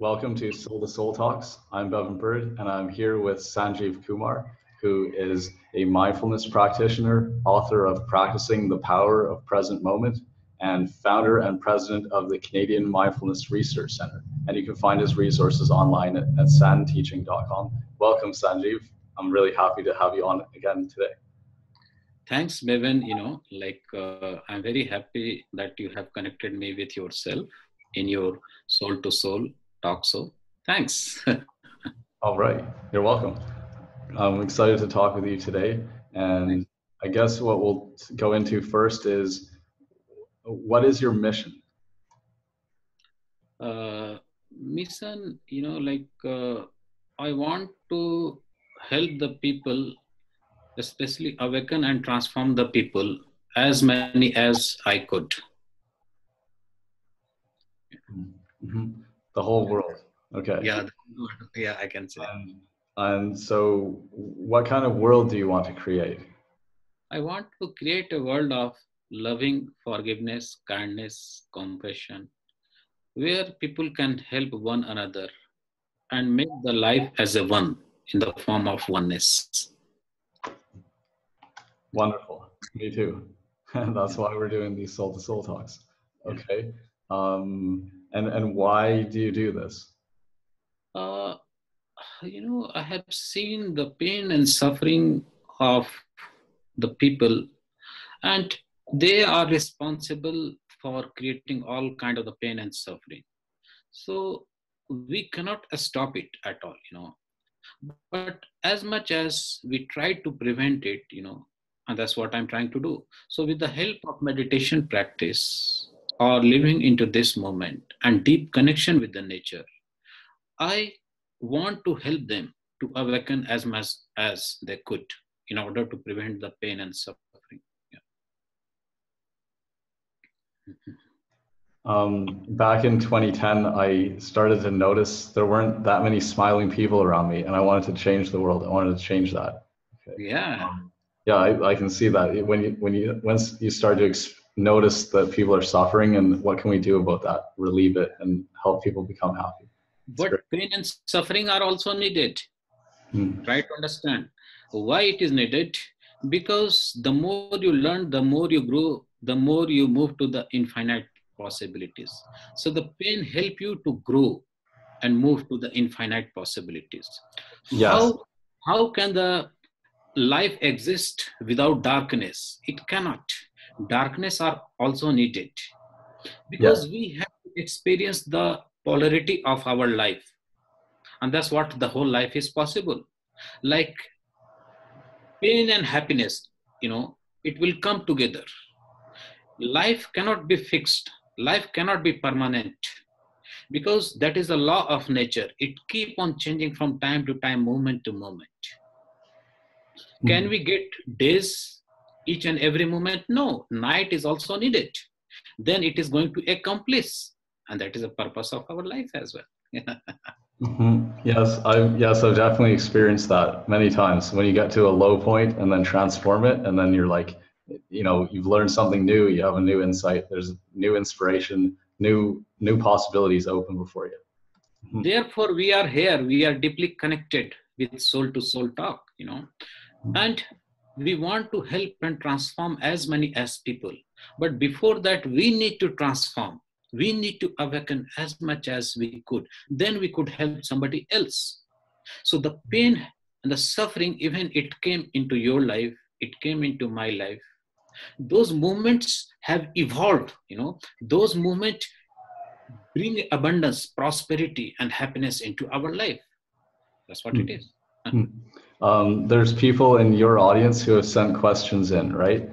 Welcome to Soul to Soul Talks. I'm Bevan Bird, and I'm here with Sanjeev Kumar, who is a mindfulness practitioner, author of Practicing the Power of Present Moment, and founder and president of the Canadian Mindfulness Research Center. And you can find his resources online at santeaching.com. Welcome, Sanjeev. I'm really happy to have you on again today. Thanks, Bevan. I'm very happy that you have connected me with yourself in your Soul to Soul talk. So thanks. All right. You're welcome. I'm excited to talk with you today. And I guess what we'll go into first is, what is your mission? Mission, I want to help the people, especially awaken and transform the people, as many as I could. Mm-hmm. The whole world. Okay. Yeah, I can say. And so what kind of world do you want to create? I want to create a world of loving, forgiveness, kindness, compassion, where people can help one another and make the life as a one in the form of oneness. Wonderful. Me too. That's why we're doing these Soul to Soul talks. Okay. And why do you do this? I have seen the pain and suffering of the people, and they are responsible for creating all kind of the pain and suffering. So we cannot stop it at all, but as much as we try to prevent it, and that's what I'm trying to do. So with the help of meditation practice or living into this moment and deep connection with the nature, I want to help them to awaken as much as they could in order to prevent the pain and suffering. Back in 2010, I started to notice there weren't that many smiling people around me, and I wanted to change the world. I wanted to change that. Okay. Yeah. I can see that once you start to notice that people are suffering, and what can we do about that? Relieve it and help people become happy. But pain and suffering are also needed. Try to understand why it is needed. Because the more you learn, the more you grow, the more you move to the infinite possibilities. So the pain help you to grow and move to the infinite possibilities. Yes. How can the life exist without darkness? It cannot. Darkness are also needed, because we have to experience the polarity of our life, and that's what the whole life is possible. Like pain and happiness, it will come together. Life cannot be fixed. Life cannot be permanent, because that is a law of nature. It keep on changing from time to time, moment to moment. Can we get days each and every moment? No. Night is also needed. Then it is going to accomplish, and that is the purpose of our life as well. Yes, I've definitely experienced that many times. When you get to a low point and then transform it, and then you're like, you've learned something new, you have a new insight, there's new inspiration, new possibilities open before you. Therefore, we are here, we are deeply connected with Soul to Soul talk, and we want to help and transform as many as people. But before that, we need to transform. We need to awaken as much as we could. Then we could help somebody else. So the pain and the suffering, even it came into your life, it came into my life. Those moments have evolved, those moments bring abundance, prosperity, and happiness into our life. That's what it is. There's people in your audience who have sent questions in, right?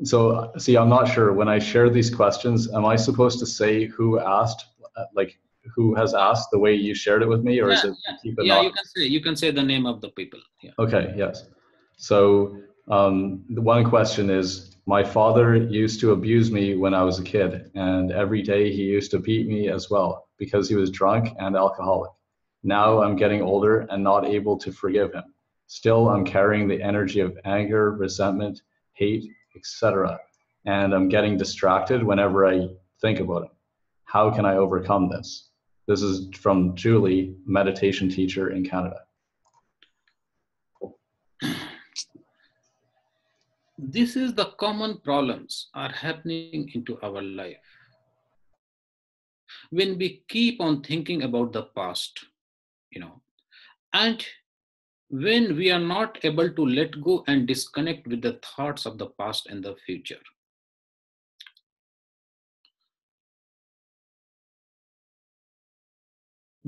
So see, I'm not sure, when I share these questions, am I supposed to say who asked, like who has asked the way you shared it with me, or is it keep it you can say the name of the people. Okay, yes. So the one question is, my father used to abuse me when I was a kid, and every day he used to beat me as well because he was drunk and alcoholic. Now I'm getting older and not able to forgive him. Still, I'm carrying the energy of anger, resentment, hate, etc. And I'm getting distracted whenever I think about him. How can I overcome this? This is from Julie, meditation teacher in Canada. This is the common problems are happening into our life. When we keep on thinking about the past, and when we are not able to let go and disconnect with the thoughts of the past and the future.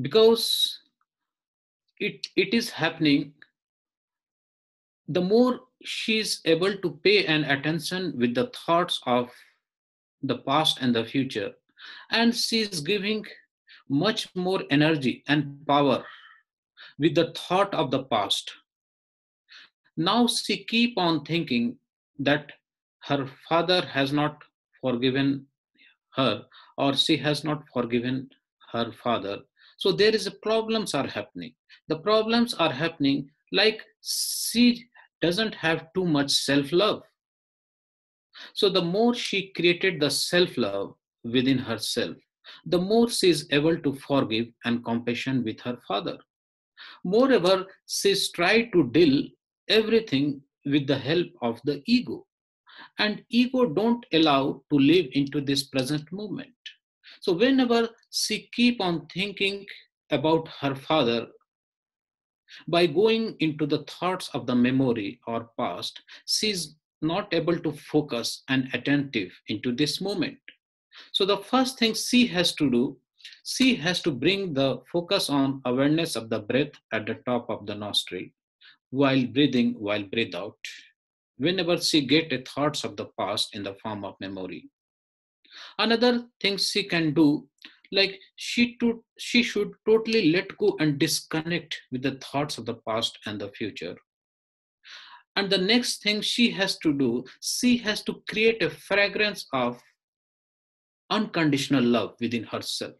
Because it is happening, the more she's able to pay an attention with the thoughts of the past and the future, and she's giving much more energy and power with the thought of the past. Now she keep on thinking that her father has not forgiven her, or she has not forgiven her father. So there is a problems are happening. The problems are happening like she doesn't have too much self-love. So the more she created the self-love within herself, the more she is able to forgive and compassion with her father. Moreover, she's tried to deal everything with the help of the ego. And ego don't allow to live into this present moment. So whenever she keep on thinking about her father, by going into the thoughts of the memory or past, she's not able to focus and attentive into this moment. So the first thing she has to do, she has to bring the focus on awareness of the breath at the top of the nostril while breathe out. Whenever she get a thoughts of the past in the form of memory. Another thing she can do, like she should totally let go and disconnect with the thoughts of the past and the future. And the next thing she has to do, she has to create a fragrance of unconditional love within herself,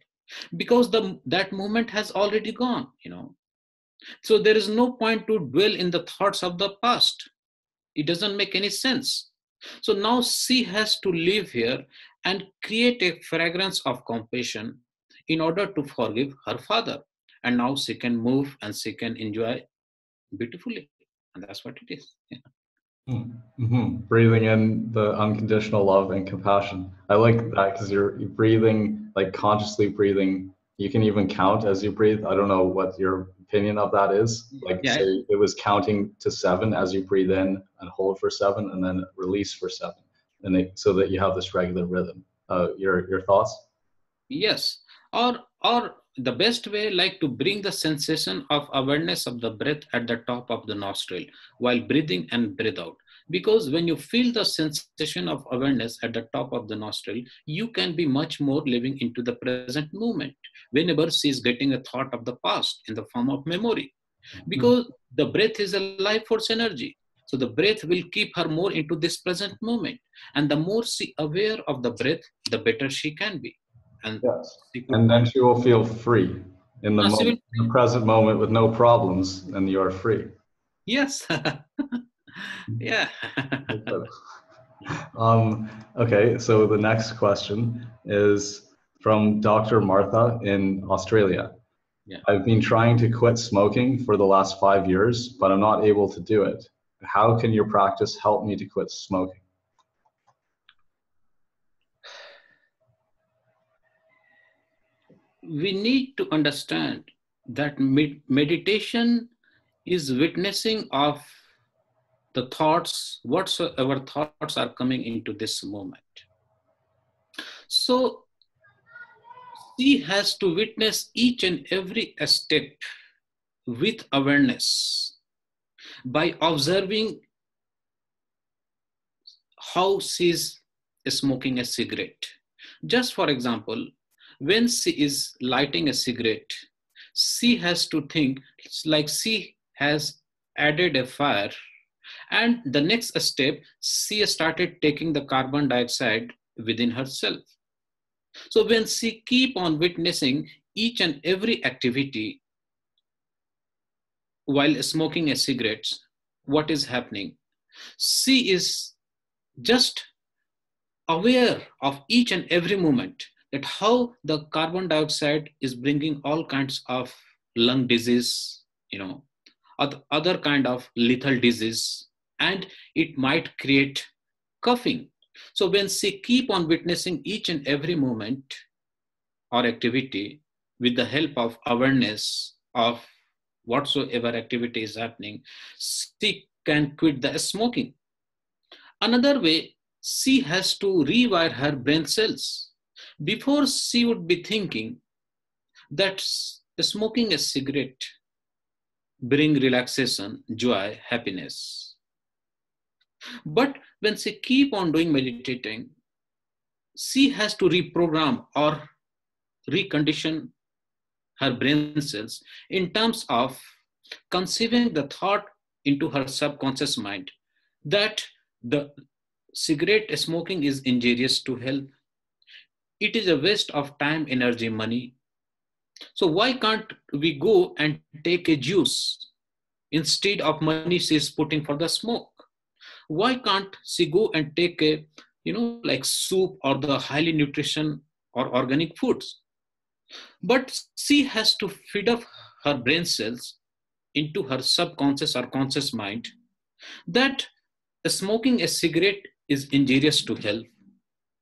because that moment has already gone. So there is no point to dwell in the thoughts of the past. It doesn't make any sense. So now she has to live here and create a fragrance of compassion in order to forgive her father. And now she can move and she can enjoy beautifully. And that's what it is. Yeah. Mm-hmm. Breathing in the unconditional love and compassion. I like that because you're breathing, like consciously breathing. You can even count as you breathe. I don't know what your opinion of that is. Like, Yeah. say it was counting to 7 as you breathe in and hold for 7 and then release for 7, and so that you have this regular rhythm. Your thoughts? Yes, or the best way, like to bring the sensation of awareness of the breath at the top of the nostril while breathing and breathe out. Because when you feel the sensation of awareness at the top of the nostril, you can be much more living into the present moment whenever she is getting a thought of the past in the form of memory. Because the breath is a life force energy. So the breath will keep her more into this present moment. And the more she aware of the breath, the better she can be. And Yes. she could, And then she will feel free in the she will, moment, in the present moment with no problems, and you are free. yes. Yeah. Okay, so the next question is from Dr. Martha in Australia. Yeah. I've been trying to quit smoking for the last 5 years, but I'm not able to do it. How can your practice help me to quit smoking? We need to understand that meditation is witnessing of the thoughts, whatsoever thoughts are coming into this moment. So she has to witness each and every step with awareness by observing how she's smoking a cigarette. Just for example, when she is lighting a cigarette, she has to think like she has added a fire, and the next step, she started taking the carbon dioxide within herself. So when she keep on witnessing each and every activity while smoking a cigarette, what is happening? She is just aware of each and every moment that how the carbon dioxide is bringing all kinds of lung disease, other kind of lethal disease, and it might create coughing. So when she keep on witnessing each and every moment or activity with the help of awareness of whatsoever activity is happening, she can quit the smoking. Another way, she has to rewire her brain cells. Before, she would be thinking that smoking a cigarette bring relaxation, joy, happiness. But when she keep on doing meditating, she has to reprogram or recondition her brain cells in terms of conceiving the thought into her subconscious mind that the cigarette smoking is injurious to health. It is a waste of time, energy, money. So why can't we go and take a juice instead of money she's putting for the smoke? Why can't she go and take a, like soup or the highly nutrition or organic foods? But she has to feed up her brain cells into her subconscious or conscious mind that smoking a cigarette is injurious to health,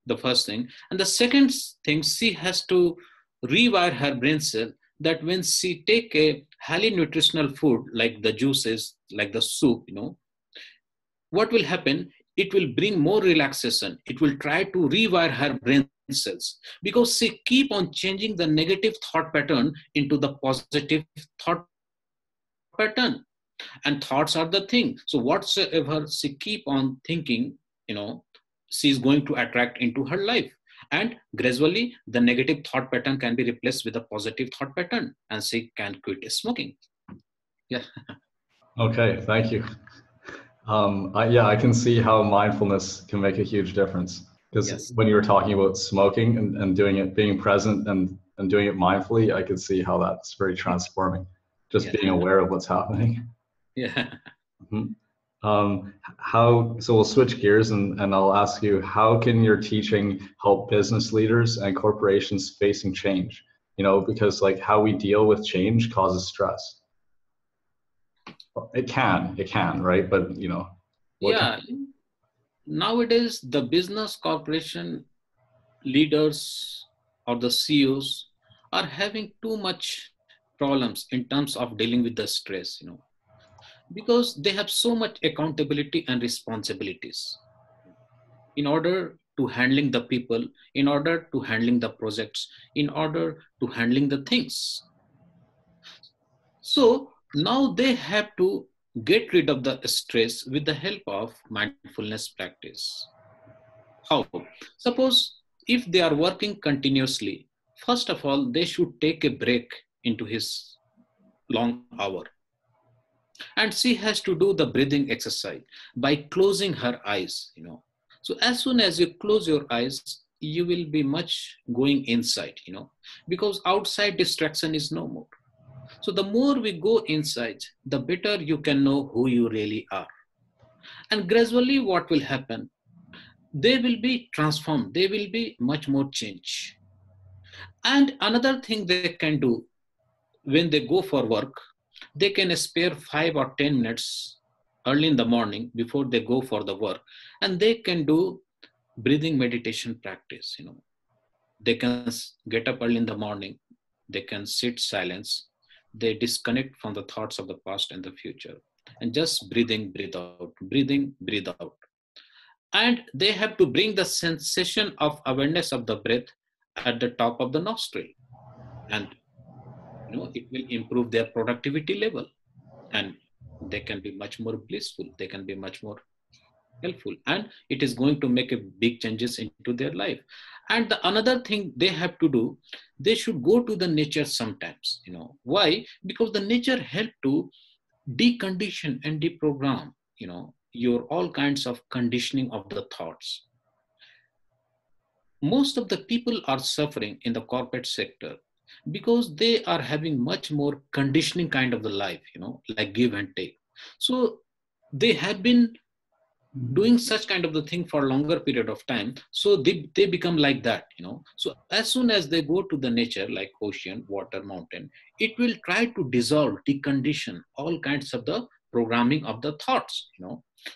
the first thing. And the second thing, she has to rewire her brain cell that when she take a highly nutritional food like the juices, like the soup, what will happen? It will bring more relaxation. It will try to rewire her brain cells because she keep on changing the negative thought pattern into the positive thought pattern. And thoughts are the thing. So whatsoever she keep on thinking, she's going to attract into her life. And gradually, the negative thought pattern can be replaced with a positive thought pattern, and she can quit smoking. Yeah. Okay, thank you. Yeah, I can see how mindfulness can make a huge difference. Because Yes. when you were talking about smoking and doing it, being present and doing it mindfully, I could see how that's very transforming. Just Yeah. being aware of what's happening. Yeah. Mhm. So we'll switch gears and I'll ask you, how can your teaching help business leaders and corporations facing change? Because like how we deal with change causes stress. It can, right? But what can, Yeah. Nowadays, the business corporation leaders or the CEOs are having too much problems in terms of dealing with the stress, because they have so much accountability and responsibilities in order to handling the people, in order to handling the projects, in order to handling the things. So now they have to get rid of the stress with the help of mindfulness practice. How? Suppose if they are working continuously, first of all, they should take a break into his long hour. And she has to do the breathing exercise by closing her eyes, So as soon as you close your eyes, you will be much going inside, because outside distraction is no more. So the more we go inside, the better you can know who you really are. And gradually what will happen? They will be transformed. They will be much more change. And another thing they can do when they go for work, they can spare 5 or 10 minutes early in the morning before they go for the work, and they can do breathing meditation practice. They can get up early in the morning. They can sit silence. They disconnect from the thoughts of the past and the future, and just breathing, breathe out. And they have to bring the sensation of awareness of the breath at the top of the nostril, and it will improve their productivity level, and they can be much more blissful, they can be much more helpful, and it is going to make a big changes into their life. And the another thing they have to do, they should go to the nature sometimes. Why? Because the nature help to decondition and deprogram your all kinds of conditioning of the thoughts. Most of the people are suffering in the corporate sector because they are having much more conditioning kind of the life, like give and take. So they have been doing such kind of the thing for a longer period of time, so they become like that, so as soon as they go to the nature like ocean, water, mountain, it will try to dissolve, decondition all kinds of the programming of the thoughts,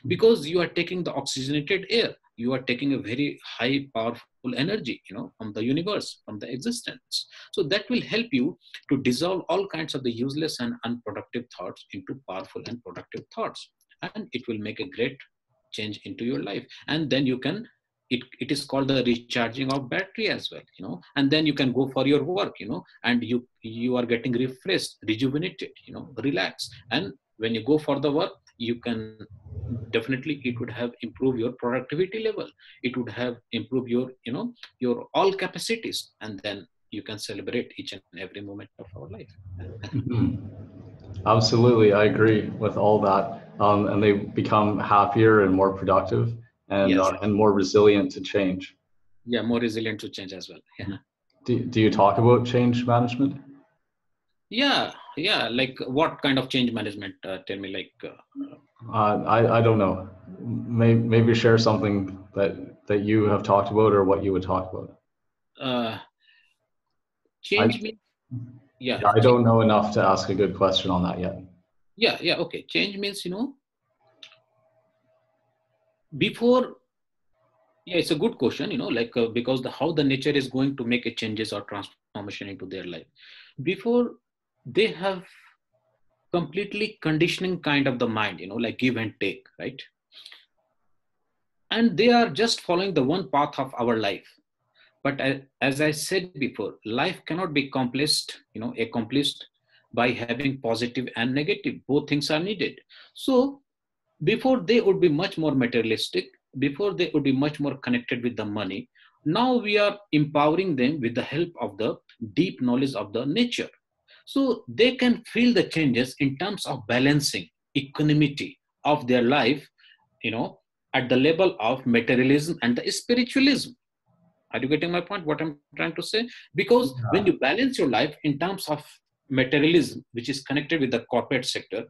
because you are taking the oxygenated air, you are taking a very high powerful energy, from the universe, from the existence. So that will help you to dissolve all kinds of the useless and unproductive thoughts into powerful and productive thoughts, and it will make a great change into your life. And then you can, it is called the recharging of battery as well, and then you can go for your work, and you are getting refreshed, rejuvenated, relaxed. And when you go for the work, you can definitely, it would have improved your productivity level, it would have improved your, your all capacities, and then you can celebrate each and every moment of our life. Mhm. Absolutely, I agree with all that. And they become happier and more productive Yes. and more resilient to change. Yeah, more resilient to change as well. Yeah. Do you talk about change management? Yeah, like what kind of change management, tell me, like I don't know. Maybe share something that you have talked about or what you would talk about. uh, I change means, yeah, I don't know enough to ask a good question on that yet. yeah, okay, change means, before, yeah, it's a good question, like because how the nature is going to make a changes or transformation into their life before they have completely conditioning kind of the mind, like give and take, right? And they are just following the one path of our life. But as I said before, life cannot be accomplished by having positive and negative. Both things are needed. So before they would be much more materialistic, before they would be much more connected with the money. Now we are empowering them with the help of the deep knowledge of the nature. So they can feel the changes in terms of balancing equanimity of their life, you know, at the level of materialism and the spiritualism. Are you getting my point? What I'm trying to say? Because when you balance your life in terms of materialism, which is connected with the corporate sector,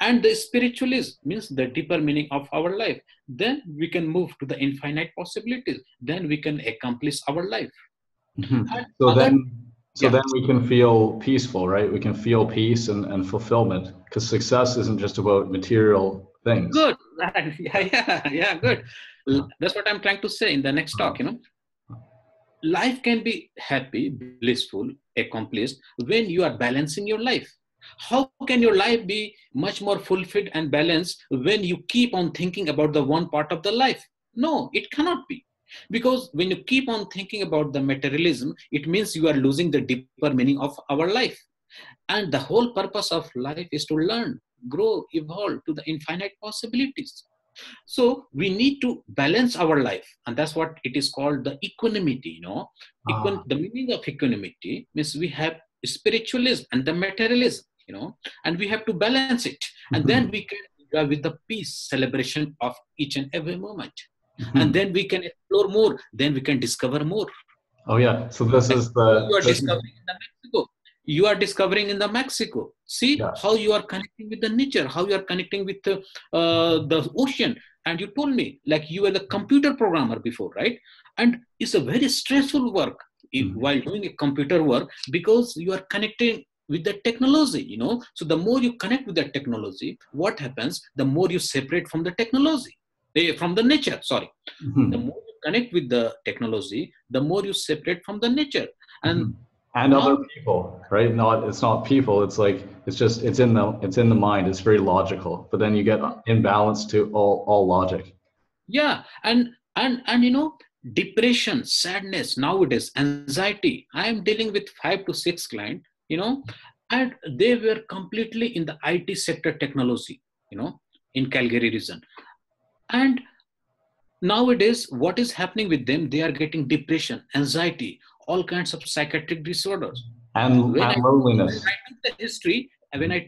and the spiritualism means the deeper meaning of our life, then we can move to the infinite possibilities. Then we can accomplish our life. Mhm. And So other, then, so yeah, then we can feel peaceful, right? We can feel peace and fulfillment because success isn't just about material things. good. Right. Yeah, good. That's what I'm trying to say in the next talk. Life can be happy, blissful, accomplished when you are balancing your life. How can your life be much more fulfilled and balanced when you keep on thinking about the one part of the life? No, it cannot be. Because when you keep on thinking about the materialism, it means you are losing the deeper meaning of our life. And the whole purpose of life is to learn, grow, evolve to the infinite possibilities. So we need to balance our life, and that's what it is called the equanimity. Ah, The meaning of equanimity means we have spiritualism and the materialism, and we have to balance it, and then we mhm, can enjoy with the peace celebration of each and every moment, and mhm. then we can explore more, then we can discover more. Oh yeah. So this Like is how you the are this is discovering in the Mexico. You are discovering in the Mexico. See yeah. how you are connecting with the nature, how you are connecting with the ocean. And you told me like you were the computer programmer before, right? And it's a very stressful work Mhm, while doing a computer work because you are connecting with the technology, So the more you connect with the technology, what happens? The more you separate from the technology, from the nature. Sorry, the mhm, more you connect with the technology, the more you separate from the nature. And mhm. And other now, people, right? Not it's not people. It's like it's in the mind. It's very logical. But then you get imbalance to all logic. yeah, and depression, sadness nowadays, anxiety. I am dealing with 5 to 6 clients, and they were completely in the IT sector technology, in Calgary region. And nowadays, what is happening with them? They are getting depression, anxiety, all kinds of psychiatric disorders. When I And loneliness.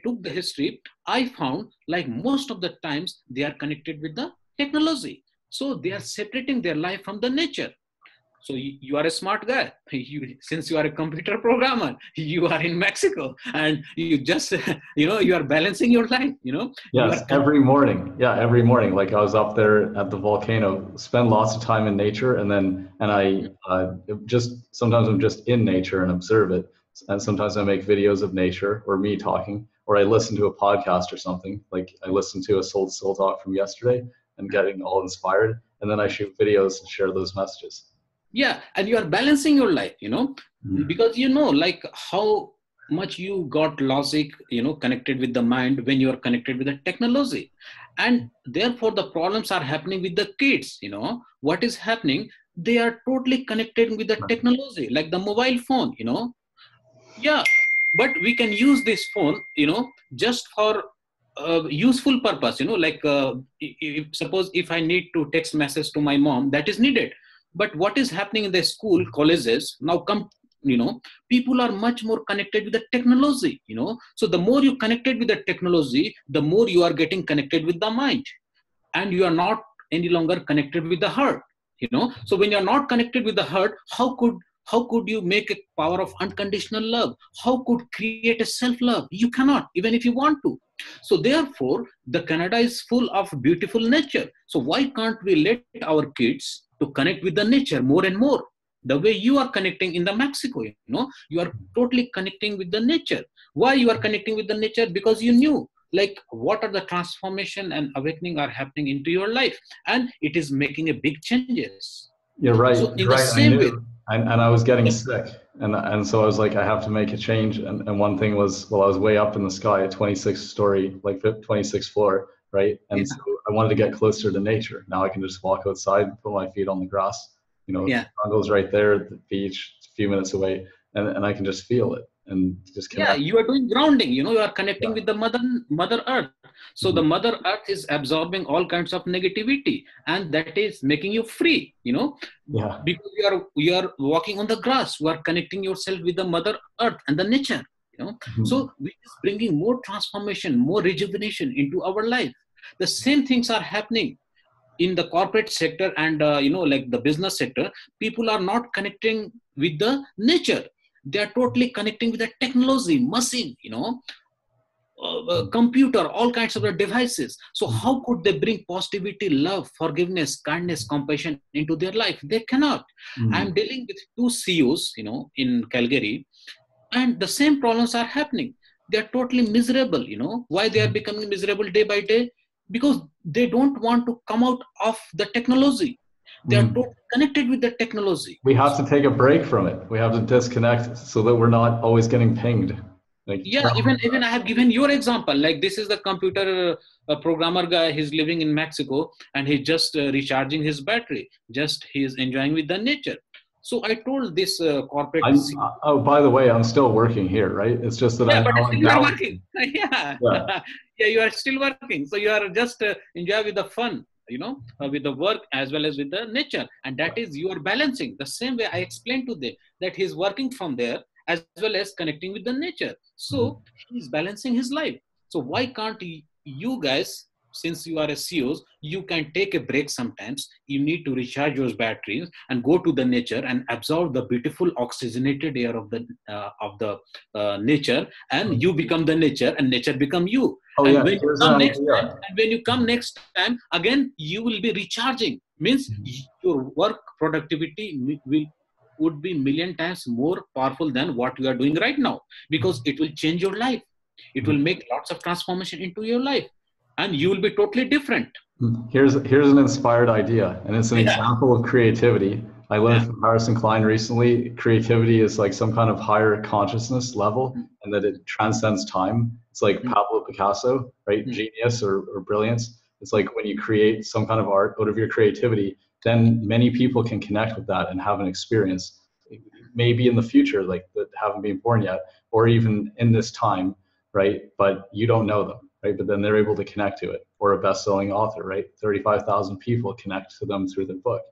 took the history, I found like most of the times they are connected with the technology. So they are separating their life from the nature. So you are a smart guy. Since you are a computer programmer, you are in Mexico, and you just, you are balancing your life. You Yes, are. every morning. Yeah, every morning. Like I was up there at the volcano, spend lots of time in nature, and I just sometimes I'm just in nature and observe it, and sometimes I make videos of nature or me talking, or I listen to a podcast or something. Like I listened to a Soul Talk from yesterday and getting all inspired, and then I shoot videos and share those messages. Yeah, and you are balancing your life, because like how much you got logic, connected with the mind when you are connected with the technology. And therefore the problems are happening with the kids. What is happening? They are totally connected with the technology, like the mobile phone. Yeah, but we can use this phone, just for useful purpose. Like suppose if I need to text message to my mom, that is needed. But what is happening in the school, colleges now come, people are much more connected with the technology. So the more you connected with the technology, the more you are getting connected with the mind, and you are not any longer connected with the heart. So when you are not connected with the heart, how could you make a power of unconditional love? How could create a self love? You cannot, even if you want to. So therefore the Canada is full of beautiful nature. So why can't we let our kids to connect with the nature more and more, the way you are connecting in the Mexico? You are totally connecting with the nature. Why you are connecting with the nature? Because you knew, like, what are the transformation and awakening are happening into your life, and it is making a big changes. You're So right. in You're the right. I same way. knew, and I was getting sick, and so I was like, I have to make a change. And one thing was, well, I was way up in the sky at 26th story, like 26th floor, right? Yeah, And so I wanted to get closer to nature. Now I can just walk outside, put my feet on the grass. yeah, The jungle's right there, the beach, it's a few minutes away, and I can just feel it and just yeah, connect. you are doing grounding. You are connecting Yeah. with the mother earth. So the Mhm. mother earth is absorbing all kinds of negativity, and that is making you free. Yeah. Because you are walking on the grass, you are connecting yourself with the mother earth and the nature. Mhm. So which is bringing more transformation, more rejuvenation into our life. The same things are happening in the corporate sector, and like the business sector. People are not connecting with the nature. They are totally connecting with the technology, machine, computer, all kinds of the devices. So how could they bring positivity, love, forgiveness, kindness, compassion into their life? They cannot. I'm Mhm. dealing with two CEOs, in Calgary, and the same problems are happening. They are totally miserable. Why they are becoming miserable day by day? Because they don't want to come out of the technology. They are Mhm. totally connected with the technology. We have to take a break from it. We have to disconnect so that we're not always getting pinged. Like Yeah, turn even I have given your example. Like, this is the computer programmer guy. He's living in Mexico, and he's just recharging his battery. Just he is enjoying with the nature. So I told this corporate. oh, by the way, I'm still working here, right? It's just that Yeah, I'm but now still in you are working. downtime. Yeah, Yeah. yeah, you are still working. So you are just enjoy with the fun, with the work as well as with the nature, and that is you are balancing. The same way I explained to them that he's working from there as well as connecting with the nature. Mhm. So he's balancing his life. So why can't you guys? Since you are a CEOs, you can take a break sometimes. You need to recharge your batteries and go to the nature and absorb the beautiful oxygenated air of the nature, and you become the nature and nature become you. Oh And yeah, when you here's an come next time, idea. and when you come next time again, you will be recharging. Means your work productivity will would be million times more powerful than what you are doing right now, because it will change your life. It will make lots of transformation into your life, and you will be totally different. Here's an inspired idea, and it's an Yeah, example of creativity. I learned yeah. from Harrison Klein recently. Creativity is like some kind of higher consciousness level, Mm, and that it transcends time. It's like mm, Pablo Picasso, right? mm, Genius or brilliance. It's mm. like when you create some kind of art out of your creativity, then many people can connect with that and have an experience. Maybe in the future, like that haven't been born yet, or even in this time, right? But you don't know them, right? But then they're able to connect to it. Or a best-selling author, right? 35,000 people connect to them through their book,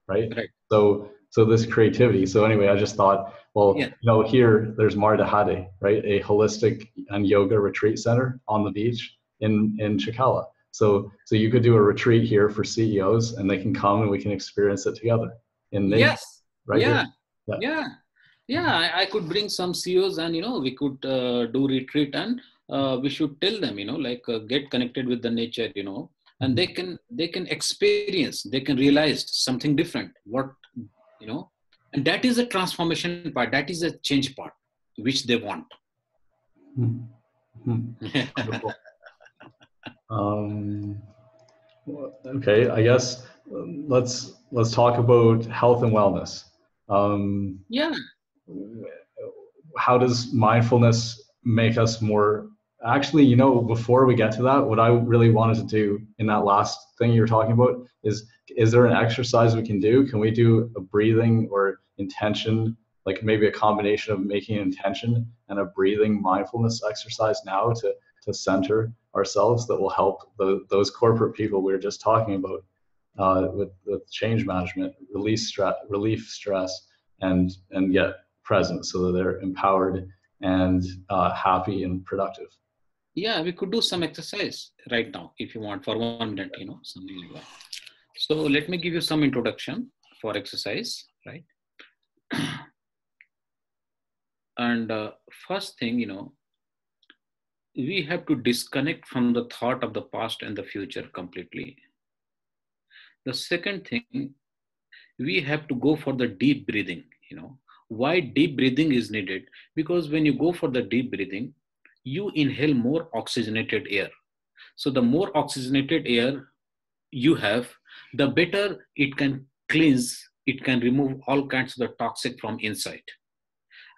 right? Right. So this creativity. So anyway, I just thought, well, Yeah. here there's Marta Hade, right? A holistic and yoga retreat center on the beach in Chicala. So you could do a retreat here for CEOs, and they can come and we can experience it together in nature, Yes. right Yeah, here. Yeah. yeah, yeah. I could bring some CEOs, and we could do retreat, and we should tell them, like get connected with the nature, and Mhm. they can experience, they can realize something different. What you know, and that is a transformation part. That is a change part, which they want. Mhm. Mhm. Wonderful. Um, okay, I guess let's talk about health and wellness. Um, Yeah, how does mindfulness make us more, actually, before we get to that, what I really wanted to do in that last thing you were talking about is there an exercise we can do? Can we do a breathing or intention, like maybe a combination of making an intention and a breathing mindfulness exercise now to center ourselves that will help those corporate people we were just talking about, with change management, relief stress, and get present so that they're empowered and happy and productive. yeah. We could do some exercise right now if you want for 1 minute, something like that. So let me give you some introduction for exercise, right? And first thing, we have to disconnect from the thought of the past and the future completely. The second thing, we have to go for the deep breathing. Why deep breathing is needed? Because when you go for the deep breathing, you inhale more oxygenated air. So the more oxygenated air you have, the better it can cleanse, it can remove all kinds of the toxic from inside.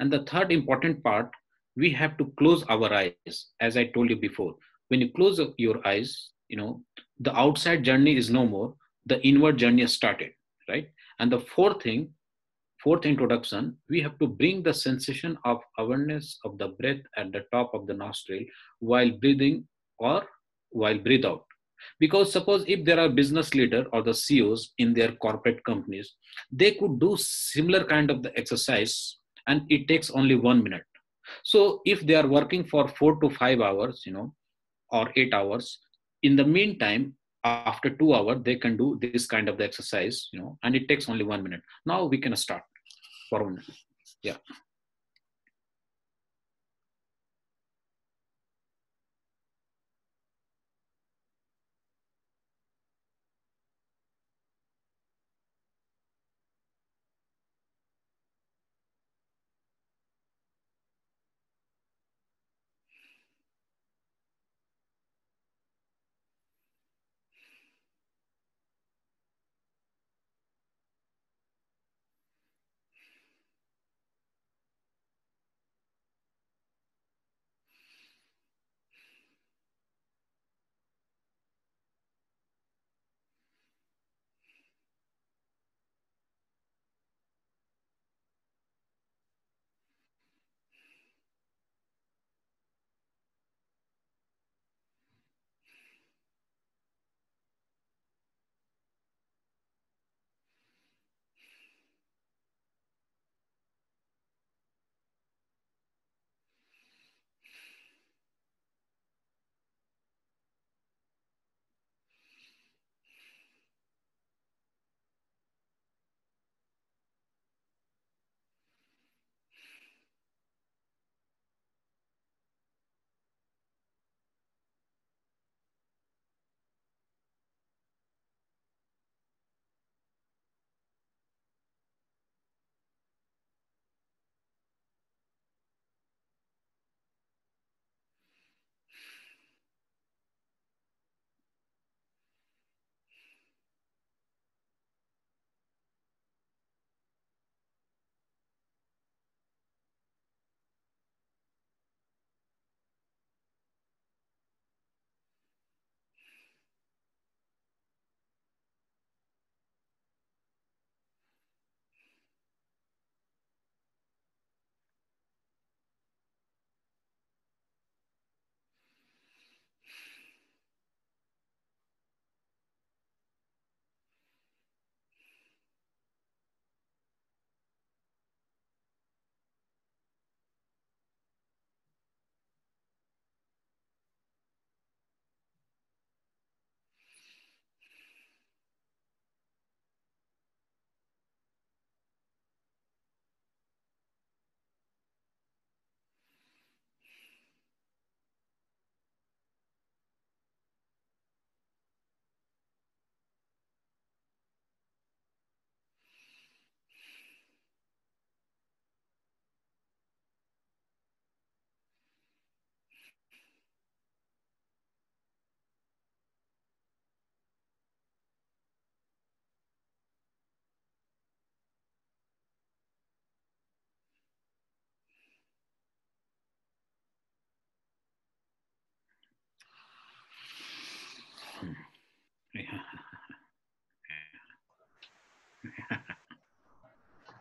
And the third important part, we have to close our eyes. As I told you before, when you close your eyes, the outside journey is no more, the inward journey has started, right? And the fourth introduction, we have to bring the sensation of awareness of the breath at the top of the nostril while breathing or while breathe out. Because suppose if there are business leader or the CEOs in their corporate companies, they could do similar kind of the exercise, and it takes only 1 minute. So if they are working for 4 to 5 hours, or 8 hours, in the meantime, after 2 hours, they can do this kind of the exercise, and it takes only 1 minute. Now we can start for 1 minute. Yeah.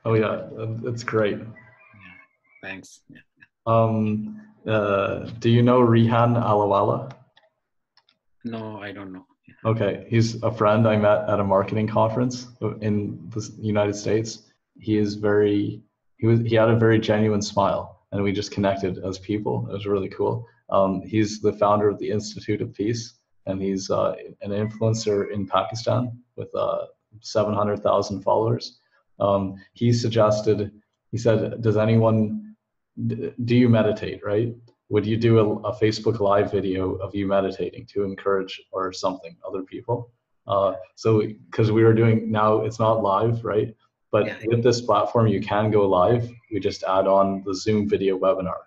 Oh yeah, it's great. Yeah. Thanks. Yeah. Do you know Rihan Alawala? No, I don't know. Yeah. Okay, he's a friend I met at a marketing conference in the United States. He is very he had a very genuine smile, and we just connected as people. It was really cool. He's the founder of the Institute of Peace, and he's an influencer in Pakistan with 700,000 followers. He suggested, he said, "Does anyone do you meditate?" Right? Would you do a Facebook Live video of you meditating to encourage or something other people? So because we were doing now, it's not live, right? Yeah. But with this platform, you can go live. We just add on the Zoom video webinar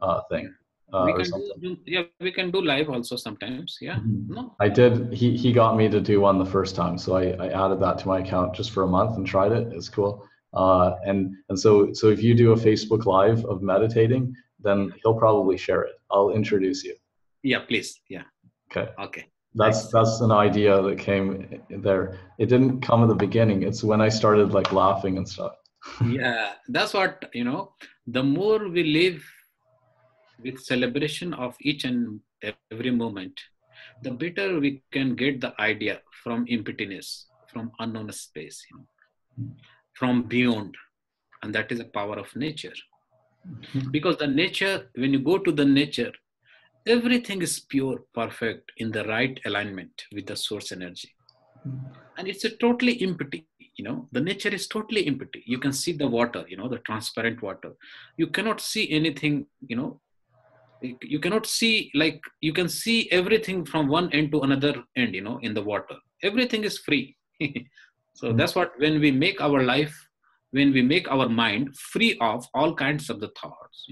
Yeah. thing We or can something. yeah, we can do live also sometimes. Yeah. Mhm. No. I did. He got me to do one the first time, so I added that to my account just for a month and tried it. It's cool. And so if you do a Facebook Live of meditating, then he'll probably share it. I'll introduce you. Yeah, please. Yeah. Okay. Okay. That's Thanks. that's an idea that came there. It didn't come at the beginning. It's when I started like laughing and stuff. Yeah, that's what, the more we live with celebration of each and every moment, the better we can get the idea from emptiness, from unknown space, from beyond. And that is a power of nature. Because the nature, when you go to the nature, everything is pure, perfect, in the right alignment with the source energy. And it's a totally empty. The nature is totally empty. You can see the water, the transparent water. You cannot see anything, you cannot see, like, you can see everything from one end to another end, in the water. Everything is free. So that's what, when we make our mind free of all kinds of the thoughts,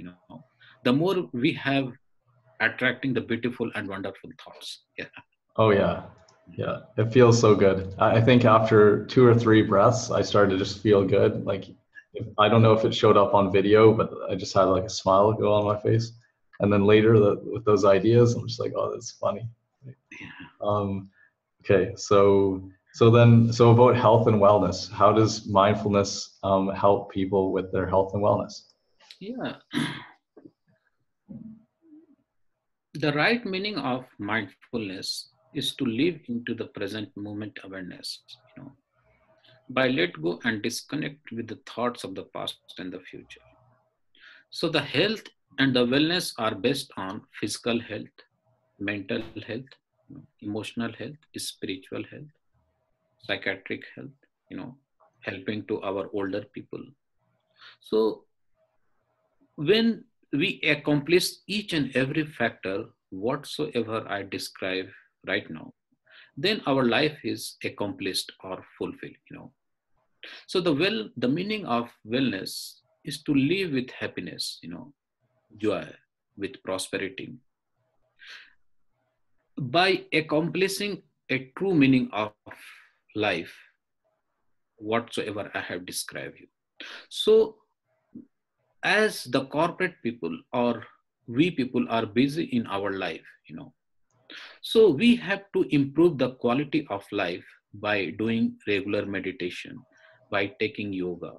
the more we have attracting the beautiful and wonderful thoughts. Yeah. Oh yeah, yeah. It feels so good. I think after 2 or 3 breaths, I started to just feel good. Like I don't know if it showed up on video, but I just had like a smile go on my face. And then later, with those ideas, I'm just like, oh, that's funny. Um, okay, so about health and wellness, how does mindfulness help people with their health and wellness? Yeah. The right meaning of mindfulness is to live into the present moment awareness, by let go and disconnect with the thoughts of the past and the future. So the health and the wellness are based on physical health, mental health, emotional health, spiritual health, psychiatric health, you know, helping to our older people. So when we accomplish each and every factor whatsoever I describe right now, then our life is accomplished or fulfilled. So the meaning of wellness is to live with happiness, joy, with prosperity, by accomplishing a true meaning of life whatsoever I have described you. So as the corporate people, or we people are busy in our life, so we have to improve the quality of life by doing regular meditation, by taking yoga,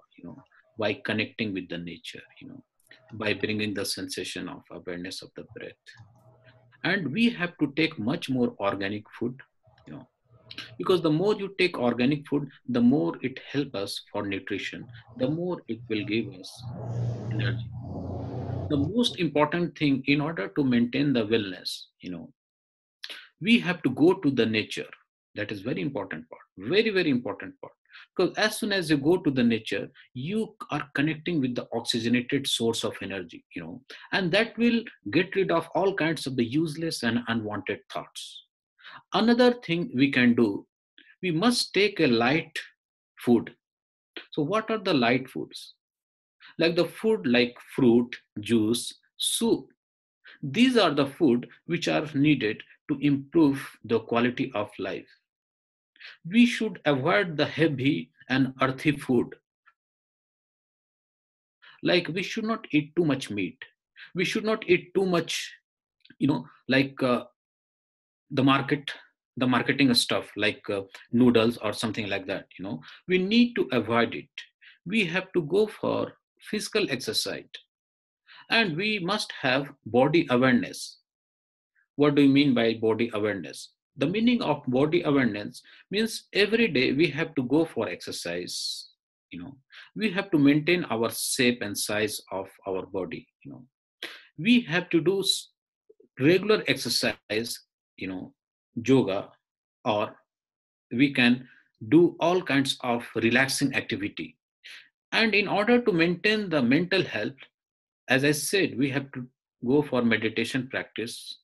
by connecting with the nature, by bringing the sensation of awareness of the breath. And we have to take much more organic food, you know, because the more you take organic food, the more it helps us for nutrition, the more it will give us energy. The most important thing in order to maintain the wellness, we have to go to the nature. That is very important part, very very important part, because as soon as you go to the nature, you are connecting with the oxygenated source of energy, and that will get rid of all kinds of the useless and unwanted thoughts. Another thing we can do, we must take a light food. So what are the light foods? Like the food like fruit, juice, soup. These are the food which are needed to improve the quality of life. We should avoid the heavy and earthy food. Like we should not eat too much meat. We should not eat too much, like the marketing stuff, like noodles or something like that. We need to avoid it. we have to go for physical exercise, and we must have body awareness. What do you mean by body awareness? The meaning of body awareness means every day we have to go for exercise. We have to maintain our shape and size of our body. We have to do regular exercise, yoga, or we can do all kinds of relaxing activity. And in order to maintain the mental health, as I said, we have to go for meditation practice.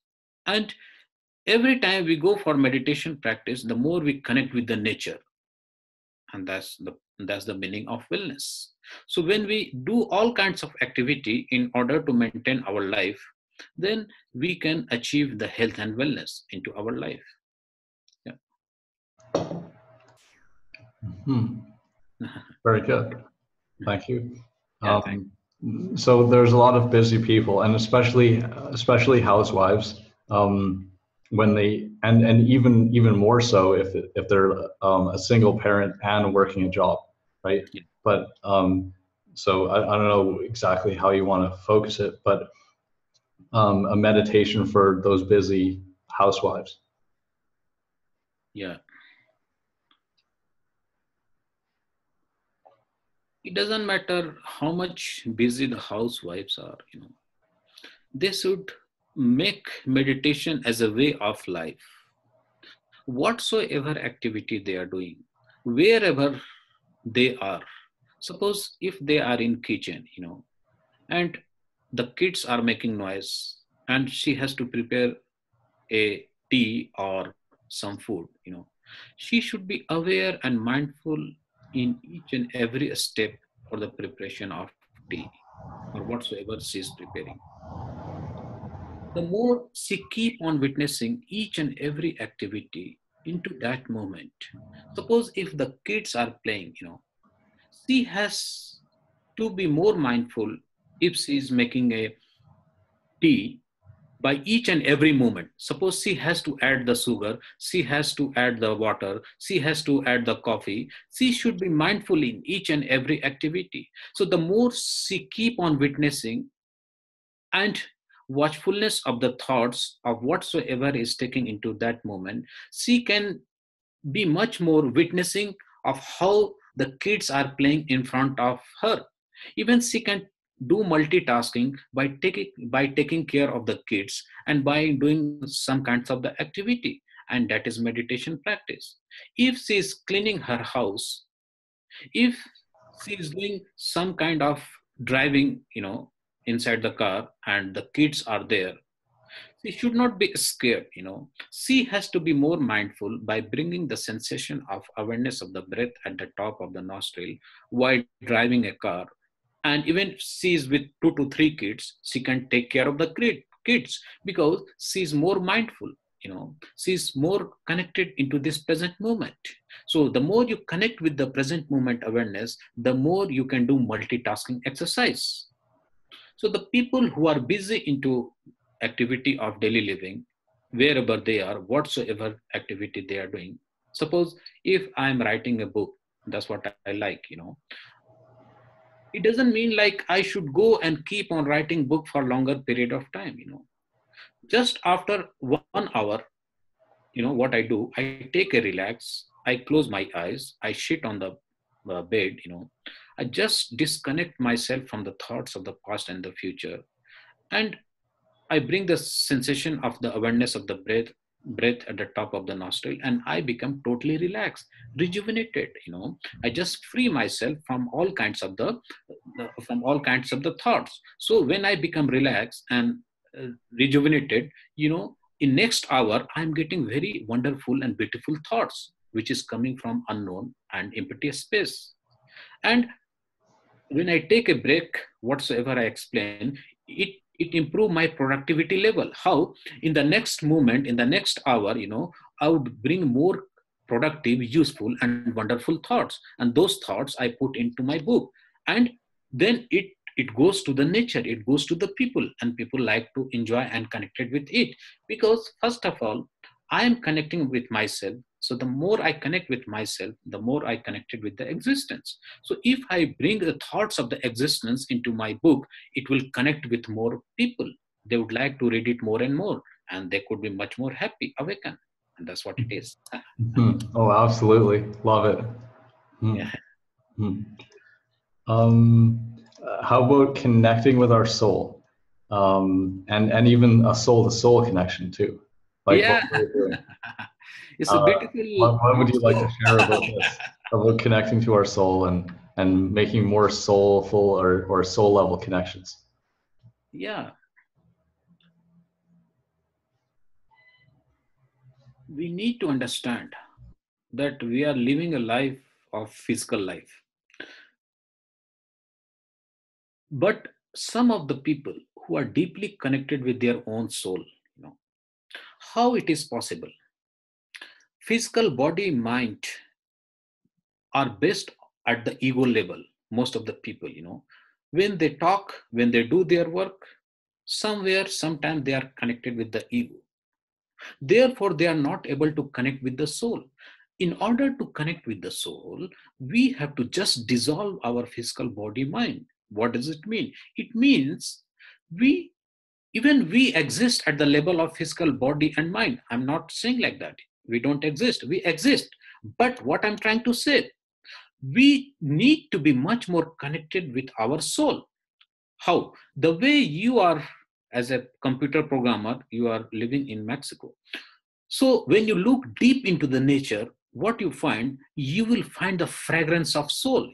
And every time we go for meditation practice, the more we connect with the nature, and that's the meaning of wellness. So when we do all kinds of activity in order to maintain our life, then we can achieve the health and wellness into our life. Yeah. Very good. Thank you. Yeah, thanks. So there's a lot of busy people, and especially housewives, when they and even more so if they're a single parent and working a job, right? Yeah. But so I don't know exactly how you want to focus it, but a meditation for those busy housewives. Yeah. It doesn't matter how much busy the housewives are, they should make meditation as a way of life. Whatsoever activity they are doing, wherever they are. Suppose if they are in kitchen, and the kids are making noise, and she has to prepare a tea or some food, she should be aware and mindful in each and every step for the preparation of tea or whatsoever she is preparing. The more she keep on witnessing each and every activity into that moment. Suppose if the kids are playing, she has to be more mindful if she is making a tea by each and every moment. Suppose she has to add the sugar, she has to add the water, she has to add the coffee. She should be mindful in each and every activity. So the more she keep on witnessing and watchfulness of the thoughts of whatsoever is taking into that moment, she can be much more witnessing of how the kids are playing in front of her. Even she can do multitasking by taking care of the kids and by doing some kinds of the activity, and that is meditation practice. If she is cleaning her house, if she is doing some kind of driving, inside the car and the kids are there, she should not be scared. She has to be more mindful by bringing the sensation of awareness of the breath at the top of the nostril while driving a car. And even if she is with 2 to 3 kids, she can take care of the kids because she is more mindful. She is more connected into this present moment. So the more you connect with the present moment awareness, the more you can do multitasking exercise. So the people who are busy into activity of daily living, wherever they are, whatsoever activity they are doing. Suppose if I'm writing a book, that's what I like, it doesn't mean like I should go and keep on writing book for longer period of time. Just after 1 hour, what I do, I take a relax, I close my eyes, I sit on the bed, I just disconnect myself from the thoughts of the past and the future, and I bring the sensation of the awareness of the breath at the top of the nostril, and I become totally relaxed, rejuvenated. I just free myself from all kinds of the thoughts. So when I become relaxed and rejuvenated, in next hour I'm getting very wonderful and beautiful thoughts, which is coming from unknown and empty space. And when I take a break, whatsoever I explain, it improve my productivity level. How? In the next moment, in the next hour, I would bring more productive, useful, and wonderful thoughts. And those thoughts I put into my book. And then it goes to the nature, it goes to the people, and people like to enjoy and connected with it. Because first of all, I am connecting with myself. So the more I connect with myself, the more I connected with the existence. So if I bring the thoughts of the existence into my book, it will connect with more people. They would like to read it more and more, and they could be much more happy, awakened. And that's what it is. Oh, absolutely. Love it. Yeah. Hmm. How about connecting with our soul? And even a soul to soul connection too, like what Yeah. we're doing. It's a beautiful. What would you like to So, share about this? About connecting to our soul and making more soulful or soul level connections. yeah, we need to understand that we are living a life of physical life. But some of the people who are deeply connected with their own soul, how it is possible? Physical body, mind are based at the ego level. Most of the people, when they talk, when they do their work, somewhere, sometime they are connected with the ego. Therefore, they are not able to connect with the soul. In order to connect with the soul, we have to just dissolve our physical body mind. What does it mean? It means we even we exist at the level of physical body and mind. I'm not saying like that. We don't exist. We exist. But what I'm trying to say, we need to be much more connected with our soul. How? The way you are as a computer programmer, you are living in Mexico. So when you look deep into the nature, what you will find the fragrance of soul.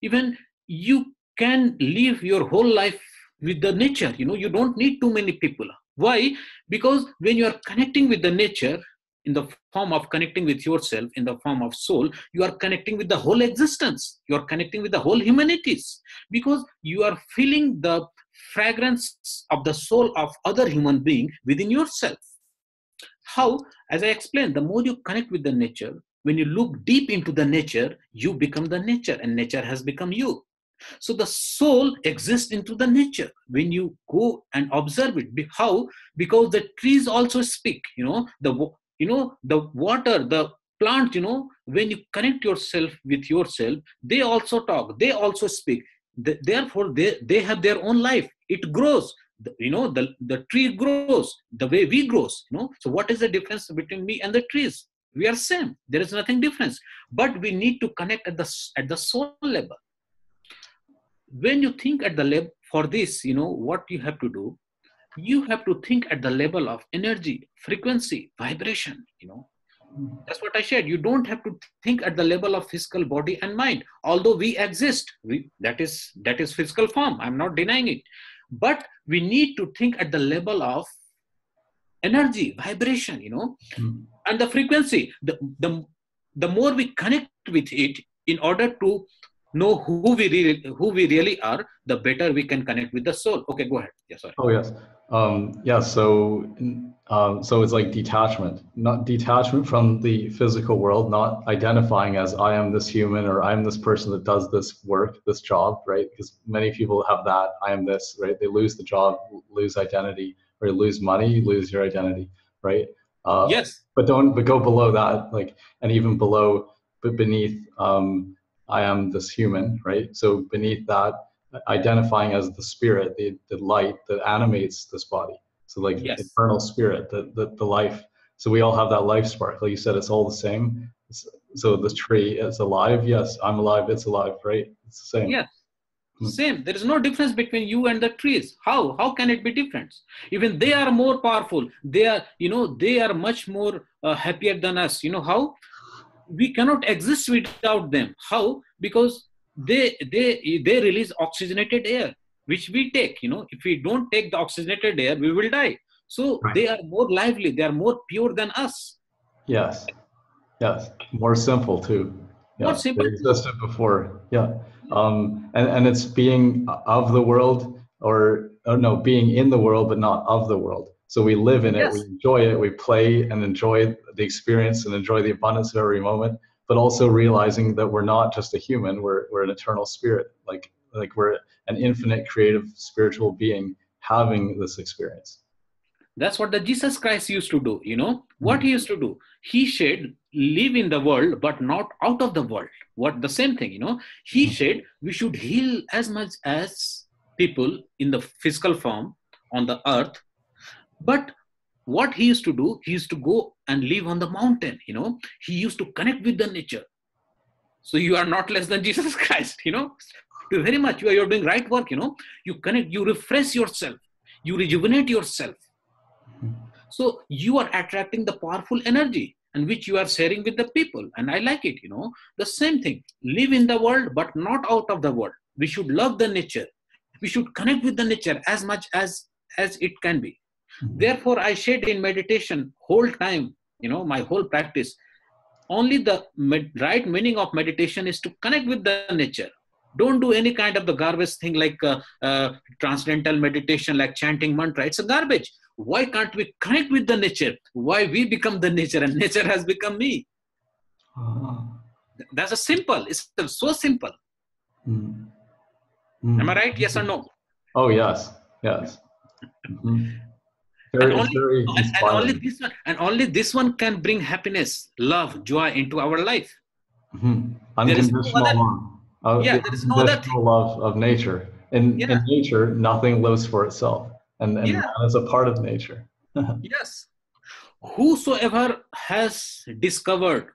Even you can live your whole life with the nature. You don't need too many people. Why? Because when you are connecting with the nature in the form of connecting with yourself, in the form of soul, you are connecting with the whole existence. You are connecting with the whole humanities, because you are feeling the fragrance of the soul of other human being within yourself. How? As I explained, the more you connect with the nature, when you look deep into the nature, you become the nature and nature has become you. So the soul exists into the nature. When you go and observe it, how? Because the trees also speak. The water, the plant. When you connect yourself with yourself, they also talk. They also speak. Therefore, they have their own life. It grows. The tree grows the way we grows. So what is the difference between me and the trees? We are same. There is nothing difference. But we need to connect at the soul level. When you think at the level for this, what you have to do, you have to think at the level of energy, frequency, vibration. That's what I said. You don't have to think at the level of physical body and mind. Although we exist, that is physical form. I'm not denying it. But we need to think at the level of energy, vibration, and the frequency. The more we connect with it, in order to know who we really are, the better we can connect with the soul. Okay, go ahead. Yeah, sorry. Oh yes. Yeah. So it's like detachment, not detachment from the physical world, not identifying as I am this human or I'm this person that does this work, this job, right? Because many people have that I am this, right? They lose the job, lose identity, or lose money, lose your identity, right? Yes. But go below that, like, and even below, but beneath, I am this human, right? So beneath that, identifying as the spirit, the light that animates this body. So like Yes. eternal spirit, the life. So we all have that life spark. Like you said, it's all the same. So the tree is alive. Yes, I'm alive. It's alive, right? It's the same. Yes. Same. There is no difference between you and the trees. How can it be different? Even they are more powerful. They are much more happier than us. How? We cannot exist without them. How? Because they release oxygenated air, which we take. If we don't take the oxygenated air, we will die. So Right. they are more lively. They are more pure than us. Yes. Yes, more simple too. More Yeah, they simple too. existed before. Yeah, and it's being of the world, or no, being in the world but not of the world. So we live in it, we Yes. enjoy it, we play and enjoy the experience and enjoy the abundance of every moment. But also realizing that we're not just a human; we're an eternal spirit. Like we're an infinite, creative, spiritual being having this experience. That's what the Jesus Christ used to do. What he used to do? He said, live in the world, but not out of the world. What the same thing, he said we should heal as much as people in the physical form on the earth. But what he used to do, he used to go and live on the mountain. He used to connect with the nature. So you are not less than Jesus Christ. Very much you're doing right work. You connect, you refresh yourself, you rejuvenate yourself. So you are attracting the powerful energy and which you are sharing with the people. And I like it, the same thing. Live in the world, but not out of the world. We should love the nature. We should connect with the nature as much as it can be. Therefore, I said in meditation whole time, my whole practice, only the right meaning of meditation is to connect with the nature. Don't do any kind of the garbage thing like transcendental meditation, like chanting mantra. It's a garbage. Why can't we connect with the nature? Why we become the nature and nature has become me? That's a simple. It's so simple. Am I right? Yes or no? Oh, yes. Yes. Very inspiring. Only this one can bring happiness, love, joy into our life. Unconditional love. There is no other thing. Love of nature. In nature, nothing lives for itself. And man is a part of nature. Yes. Whosoever has discovered,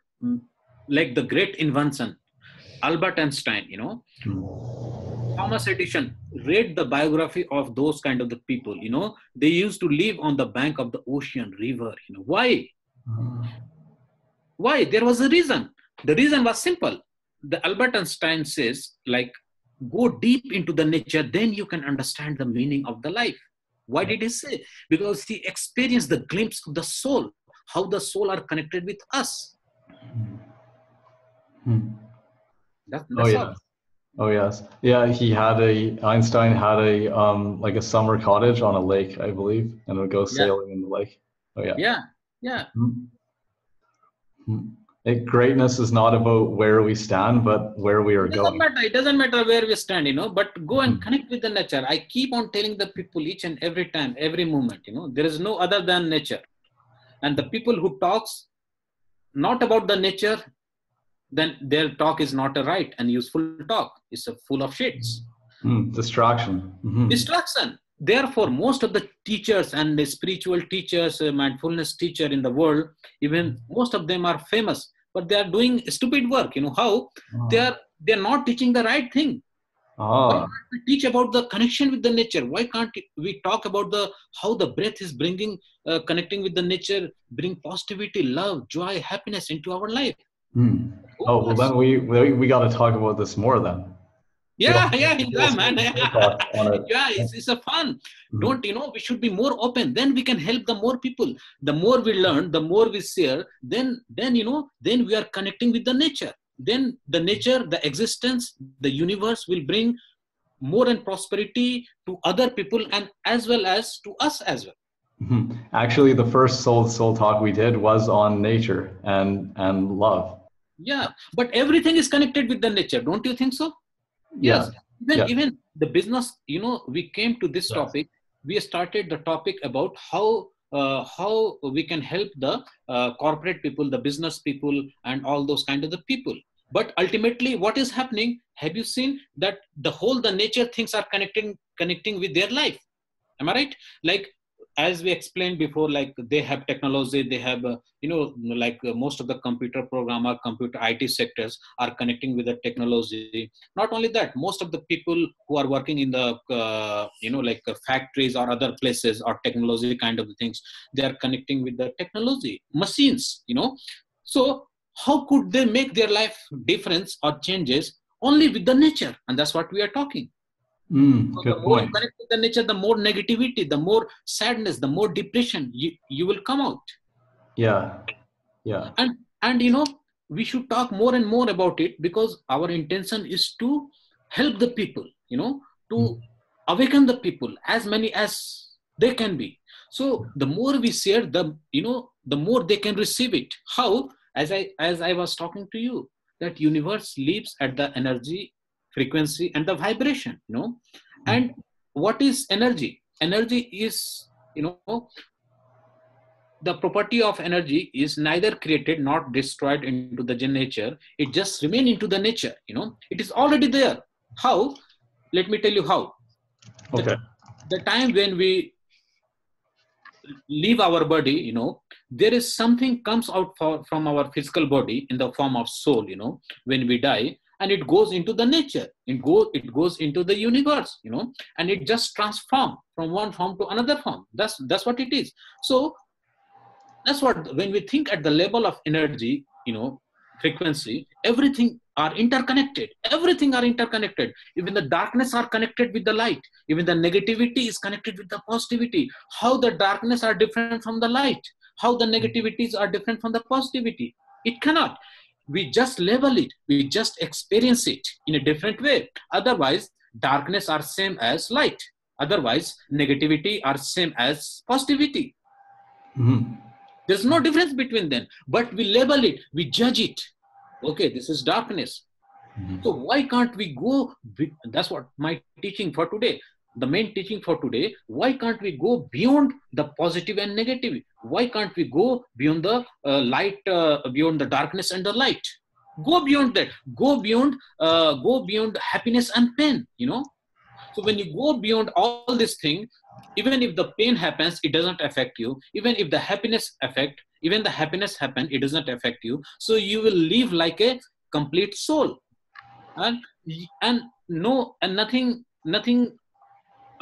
like the great invention, Albert Einstein, Thomas Edison, read the biography of those kind of the people, they used to live on the bank of the ocean, river, Why? Why? There was a reason. The reason was simple. The Albert Einstein says, like, go deep into the nature, then you can understand the meaning of the life. Why did he say? Because he experienced the glimpse of the soul, how the soul are connected with us. That's all. Oh yes, yeah. Einstein had a like a summer cottage on a lake, I believe, and would go sailing in the lake. Oh yeah. Yeah. Greatness is not about where we stand, but where we are going. It doesn't matter where we stand, but go and connect with the nature. I keep on telling the people each and every time, every moment, there is no other than nature. And the people who talks not about the nature, then their talk is not a right and useful talk. It's full of shits. Distraction. Distraction. Therefore, most of the teachers and the spiritual teachers, mindfulness teacher in the world, even most of them are famous, but they are doing stupid work. How? They're not teaching the right thing. Why can't we teach about the connection with the nature? Why can't we talk about how the breath is bringing, connecting with the nature, bring positivity, love, joy, happiness into our life? Oh, well then we got to talk about this more then. Yeah, man. It's a fun. Don't we should be more open. Then we can help the more people. The more we learn, the more we share. Then we are connecting with the nature. Then the nature, the existence, the universe will bring more and prosperity to other people and as well as to us as well. Actually, the first soul talk we did was on nature and love. Yeah, but everything is connected with the nature. Don't you think so? Yes. Even the business, we came to this topic. We started the topic about how we can help the corporate people, the business people, and all those kind of the people. But ultimately, what is happening? Have you seen that the nature things are connecting with their life? Am I right? Like, as we explained before, like they have technology, they have, most of the computer programmer, computer IT sectors are connecting with the technology. Not only that, most of the people who are working in the, factories or other places or technology kind of things, they are connecting with the technology, machines, So how could they make their life difference or changes? Only with the nature. And that's what we are talking. So the more you connect with the nature, the more negativity, the more sadness, the more depression you will come out. Yeah. And we should talk more and more about it because our intention is to help the people, to awaken the people as many as they can be. So the more we share, the more they can receive it. How? As I was talking to you, that universe lives at the energy, frequency, and the vibration. And what is energy? Energy is the property of energy is neither created nor destroyed into the nature. It just remain into the nature. It is already there. How? Let me tell you how. Okay. The time when we leave our body, there is something comes out from our physical body in the form of soul, when we die, and it goes into the nature. It goes into the universe, and it just transforms from one form to another form. That's what it is. So that's what, when we think at the level of energy, frequency, everything are interconnected. Even the darkness are connected with the light. Even the negativity is connected with the positivity. How the darkness are different from the light? How the negativities are different from the positivity? It cannot. We just label it, we just experience it in a different way. Otherwise, darkness are same as light. Otherwise, negativity are same as positivity. Mm-hmm. There's no difference between them, but we label it, we judge it. Okay, this is darkness. Mm-hmm. So why can't we go? That's what my teaching for today. The main teaching for today. Why can't we go beyond the positive and negative? Why can't we go beyond the light, beyond the darkness and the light? Go beyond that. Go beyond happiness and pain. So when you go beyond all these things, even if the pain happens, it doesn't affect you. Even if the even the happiness happen, it doesn't affect you. So you will live like a complete soul, and nothing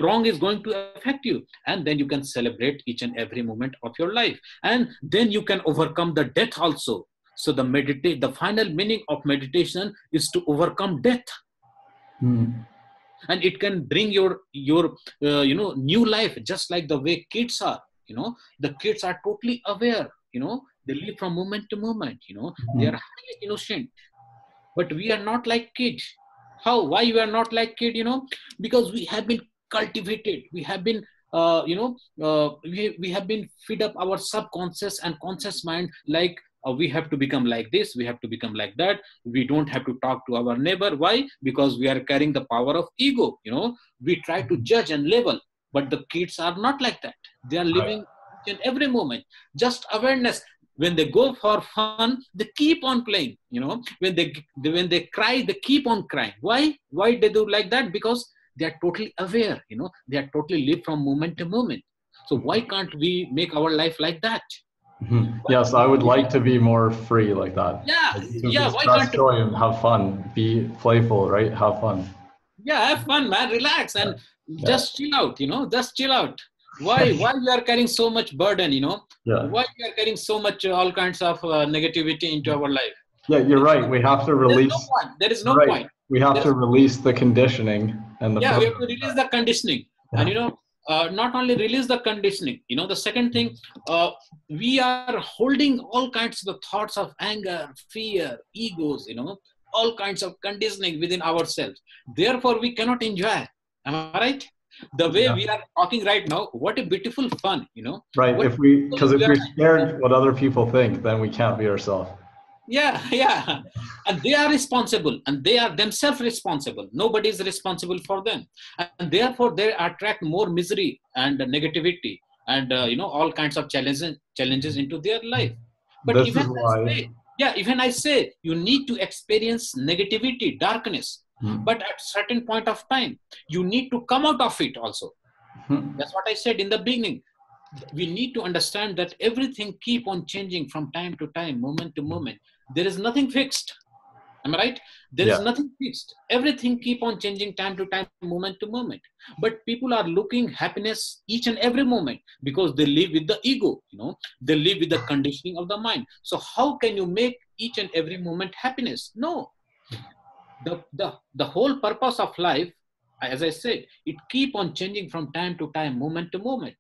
wrong is going to affect you. And then you can celebrate each and every moment of your life, and then you can overcome the death also. So the final meaning of meditation is to overcome death. And it can bring your new life, just like the way kids are. The kids are totally aware. They live from moment to moment. They are highly innocent. But we are not like kids. How? Why we are not like kid? Because we have been cultivated. We have been we have been feed up our subconscious and conscious mind, like we have to become like this, we have to become like that. We don't have to talk to our neighbor. Why? Because we are carrying the power of ego. We try to judge and label, but the kids are not like that. They are living each and every moment, just awareness. When they go for fun, they keep on playing. When they cry, they keep on crying. Why they do like that? Because they are totally aware. They are totally live from moment to moment. So why can't we make our life like that? Mm-hmm. Yes, I would like to be more free like that. Yeah, To yeah. Why express can't? joy and have fun, be playful, right? Have fun. Yeah, have fun, man. Relax and Yeah. just chill out. Just chill out. Why we are carrying so much burden? Yeah. Why we are carrying so much all kinds of negativity into our life? Yeah, you're right. We have to release. There is no Right. point. We have to release the conditioning and the. Yeah, we have to release the conditioning. Yeah. And not only release the conditioning, the second thing, we are holding all kinds of thoughts of anger, fear, egos, all kinds of conditioning within ourselves. Therefore, we cannot enjoy. Am I right? The way we are talking right now, what a beautiful fun, Right. What Because if we're scared what other people think, then we can't be ourselves. Yeah. And they are responsible, and they are themselves responsible. Nobody is responsible for them. And therefore, they attract more misery and negativity and, all kinds of challenges into their life. But This is why. even I say, you need to experience negativity, darkness. But at certain point of time, you need to come out of it also. That's what I said in the beginning. We need to understand that everything keep on changing from time to time, moment to moment. There is nothing fixed. Am I right? There is nothing fixed. Everything keep on changing time to time, moment to moment. But people are looking happiness each and every moment because they live with the ego. They live with the conditioning of the mind. So how can you make each and every moment happiness? No. The whole purpose of life, as I said, it keep on changing from time to time, moment to moment.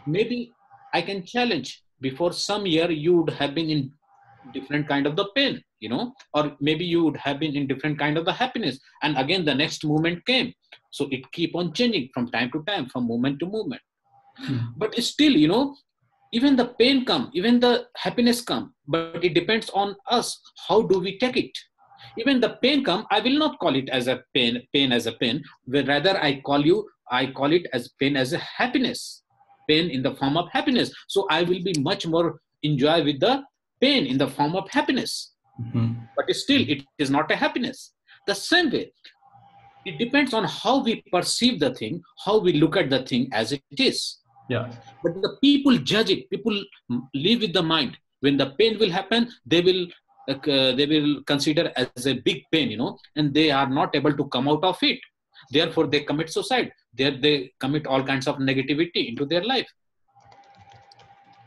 Maybe I can challenge, before some year you would have been in different kind of the pain, or maybe you would have been in different kind of the happiness, and again the next moment came. So it keep on changing from time to time, from moment to moment. But still, even the pain come, even the happiness come, but it depends on us. How do we take it? Even the pain come, I will not call it as a pain as a pain, but rather I call it as pain as a happiness. pain in the form of happiness. So I will be much more enjoy with the pain in the form of happiness. But still, it is not a happiness. The same way, it depends on how we perceive the thing, how we look at the thing as it is. Yeah. But the people judge it. People live with the mind. When the pain will happen, they will consider as a big pain, and they are not able to come out of it. Therefore, they commit suicide. They commit all kinds of negativity into their life.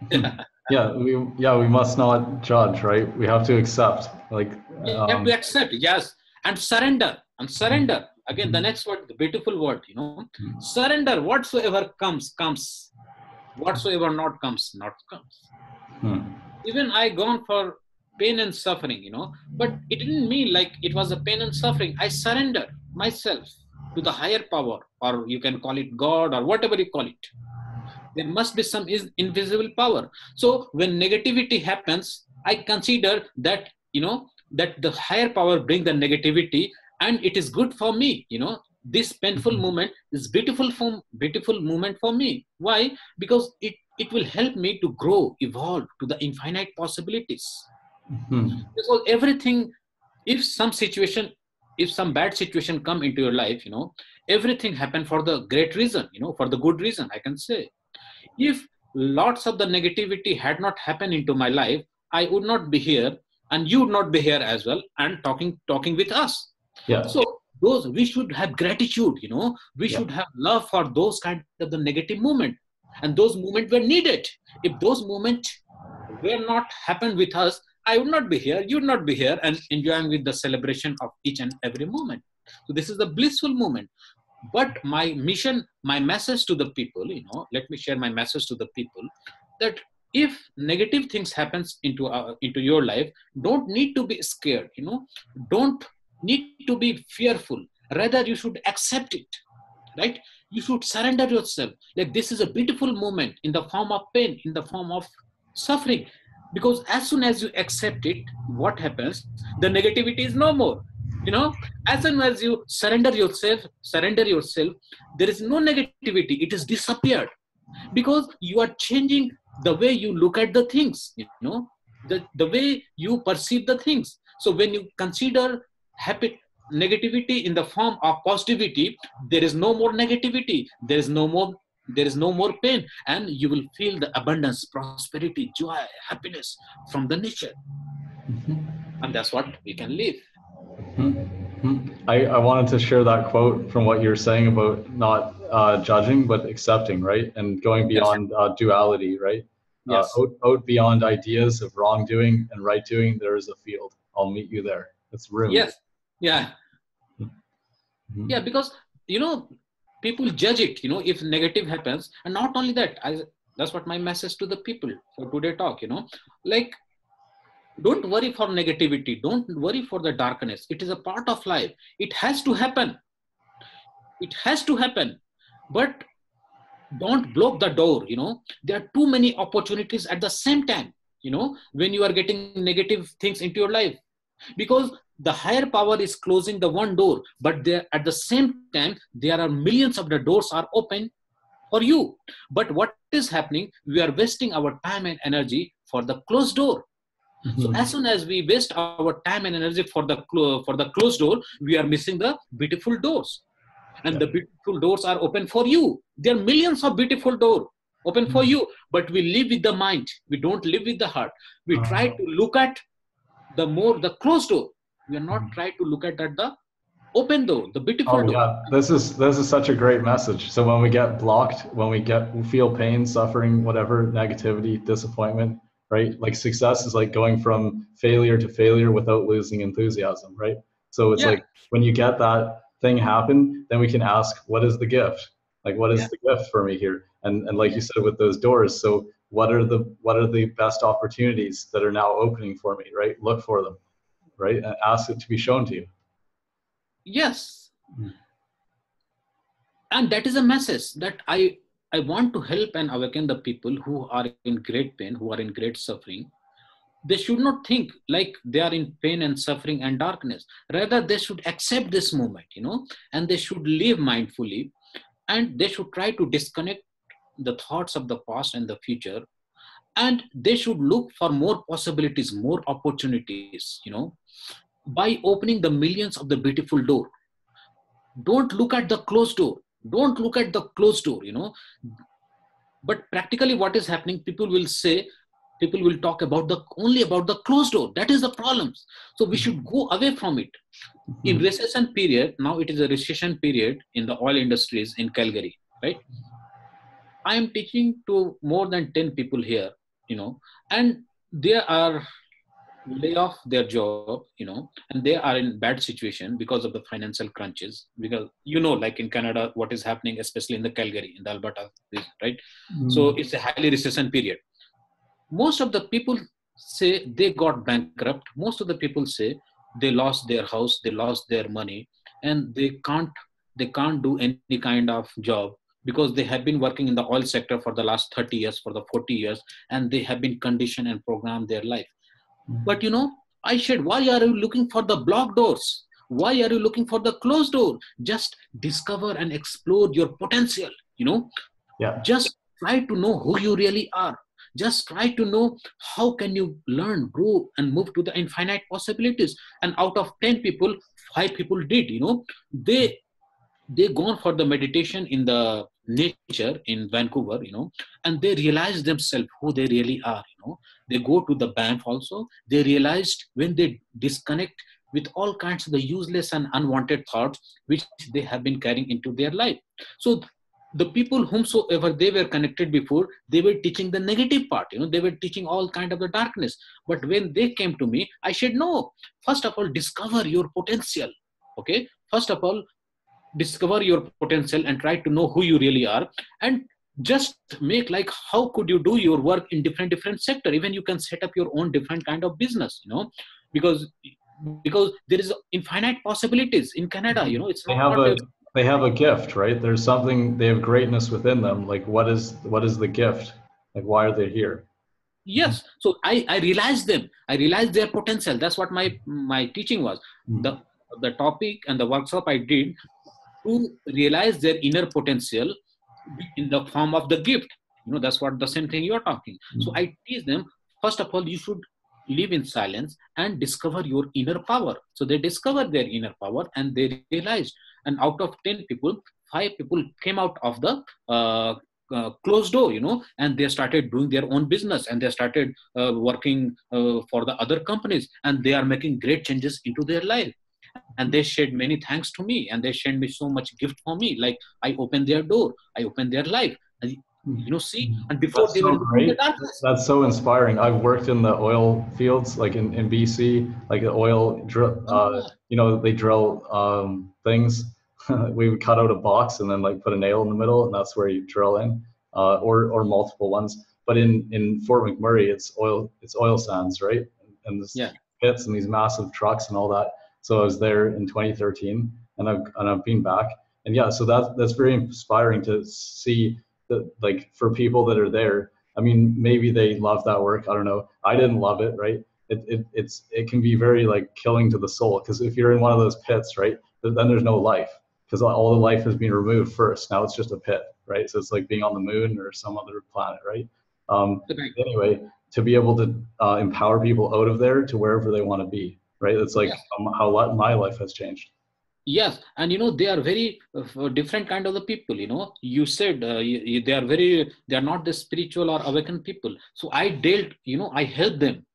We must not judge, right? We have to accept, like. You have to accept, yes, and surrender. And surrender. Again, the next word, the beautiful word, surrender. Whatsoever comes, comes. Whatsoever not comes, not comes. Even I gone for pain and suffering, but it didn't mean like it was a pain and suffering. I surrender myself to the higher power, or you can call it God, or whatever you call it. There must be some invisible power. So when negativity happens, I consider that, that the higher power bring the negativity, and it is good for me. This painful moment is beautiful moment for me. Why? Because it will help me to grow, evolve to the infinite possibilities. Because everything, if some bad situation come into your life, everything happen for the great reason, for the good reason, I can say. If lots of the negativity had not happened into my life, I would not be here, and you would not be here as well, and talking with us. Yeah. So we should have gratitude, we should have love for those kind of the negative movement, and those movements were needed. If those moments were not happened with us, I would not be here, you would not be here, and enjoying with the celebration of each and every moment. So this is the blissful moment. But my mission, my message to the people, let me share my message to the people, that if negative things happens into your life, don't need to be scared, don't need to be fearful. Rather, you should accept it, right? You should surrender yourself. Like, this is a beautiful moment in the form of pain, in the form of suffering. Because as soon as you accept it, what happens? The negativity is no more. As soon as you surrender yourself, there is no negativity. It has disappeared, because you are changing the way you look at the things, the way you perceive the things. So when you consider negativity in the form of positivity, there is no more negativity. There is no more pain, and you will feel the abundance, prosperity, joy, happiness from the nature. And that's what we can live. I wanted to share that quote from what you're saying about not judging, but accepting, right? And going beyond duality, right? Yes. Out beyond ideas of wrongdoing and right doing, there is a field. I'll meet you there. It's room. Yes. Yeah. Yeah, because, people judge it, if negative happens. And not only that, that's what my message to the people for today talk, like, don't worry for negativity. Don't worry for the darkness. It is a part of life. It has to happen. It has to happen. But don't block the door. There are too many opportunities at the same time, when you are getting negative things into your life. Because the higher power is closing the one door, but there at the same time, there are millions of the doors are open for you. But what is happening? We are wasting our time and energy for the closed door. So as soon as we waste our time and energy for the closed door, we are missing the beautiful doors. And the beautiful doors are open for you. There are millions of beautiful doors open for you, but we live with the mind. We don't live with the heart. We try to look at the closed door. We are not trying to look at the open door, the beautiful door. Yeah, this is such a great message. So when we get blocked, when we feel pain, suffering, whatever, negativity, disappointment, right? Like, success is like going from failure to failure without losing enthusiasm, right? So it's like, when you get that thing happen, then we can ask, what is the gift? Like, what is the gift for me here? And like you said with those doors, so what are the best opportunities that are now opening for me, right? Look for them, right? And ask it to be shown to you. Yes. And that is a message that I want to help and awaken the people who are in great pain, who are in great suffering. They should not think like they are in pain and suffering and darkness. Rather, they should accept this moment, and they should live mindfully, and they should try to disconnect the thoughts of the past and the future, and they should look for more possibilities, more opportunities, by opening the millions of the beautiful door. Don't look at the closed door. Don't look at the closed door, but practically what is happening, people will talk about the only about the closed door. That is the problems. So we should go away from it. In recession period, now it is a recession period in the oil industries in Calgary, right? I am teaching to more than 10 people here, and they are lay off their job, and they are in bad situation because of the financial crunches. Because like in Canada, what is happening, especially in the Calgary, in the Alberta region, right? So it's a highly recession period. Most of the people say they got bankrupt. Most of the people say they lost their house, they lost their money, and they can't do any kind of job, because they have been working in the oil sector for the last 30 years, for the 40 years, and they have been conditioned and programmed their life. But I said, why are you looking for the blocked doors? Why are you looking for the closed door? Just discover and explore your potential. Just try to know who you really are. Just try to know how can you learn, grow, and move to the infinite possibilities. And out of 10 people, 5 people did. They gone for the meditation in the nature in Vancouver, and they realize themselves who they really are. They go to the Banff also. They realized when they disconnect with all kinds of the useless and unwanted thoughts which they have been carrying into their life. So the people whomsoever they were connected before, they were teaching the negative part. They were teaching all kind of the darkness. But when they came to me, I said, no, first of all, discover your potential. Okay, first of all, discover your potential and try to know who you really are, and just make like how could you do your work in different sector. Even you can set up your own different kind of business, because there is infinite possibilities in Canada. It's They have a gift, right? There's something, they have greatness within them. Like what is the gift? Like why are they here? Yes. So I realized them. I realized their potential. That's what my teaching was. The topic and the workshop I did to realize their inner potential in the form of the gift. That's what the same thing you're talking. So I teach them, first of all, you should live in silence and discover your inner power. So they discovered their inner power and they realized, and out of 10 people, 5 people came out of the closed door, and they started doing their own business, and they started working for the other companies, and they are making great changes into their life. And they shared many thanks to me, and they shared me so much gift for me. Like I opened their door, I opened their life. And, see, and before That's they so were great. in the darkness. That's so inspiring. I've worked in the oil fields, like in BC, like the oil drill. They drill things. We would cut out a box and then like put a nail in the middle, and that's where you drill in, or multiple ones. But in Fort McMurray, it's oil sands, right? And this pits and these massive trucks and all that. So I was there in 2013, and I've been back, and yeah, so that's very inspiring to see that, like, for people that are there. I mean, maybe they love that work. I don't know. I didn't love it, right? It can be very like killing to the soul, because if you're in one of those pits, right, then there's no life, because all the life has been removed first. Now it's just a pit, right? So it's like being on the moon or some other planet, right? Anyway, to be able to empower people out of there to wherever they want to be, right? It's like how my life has changed. Yes, and they are very different kind of the people. You said they are not the spiritual or awakened people. So I dealt, I helped them.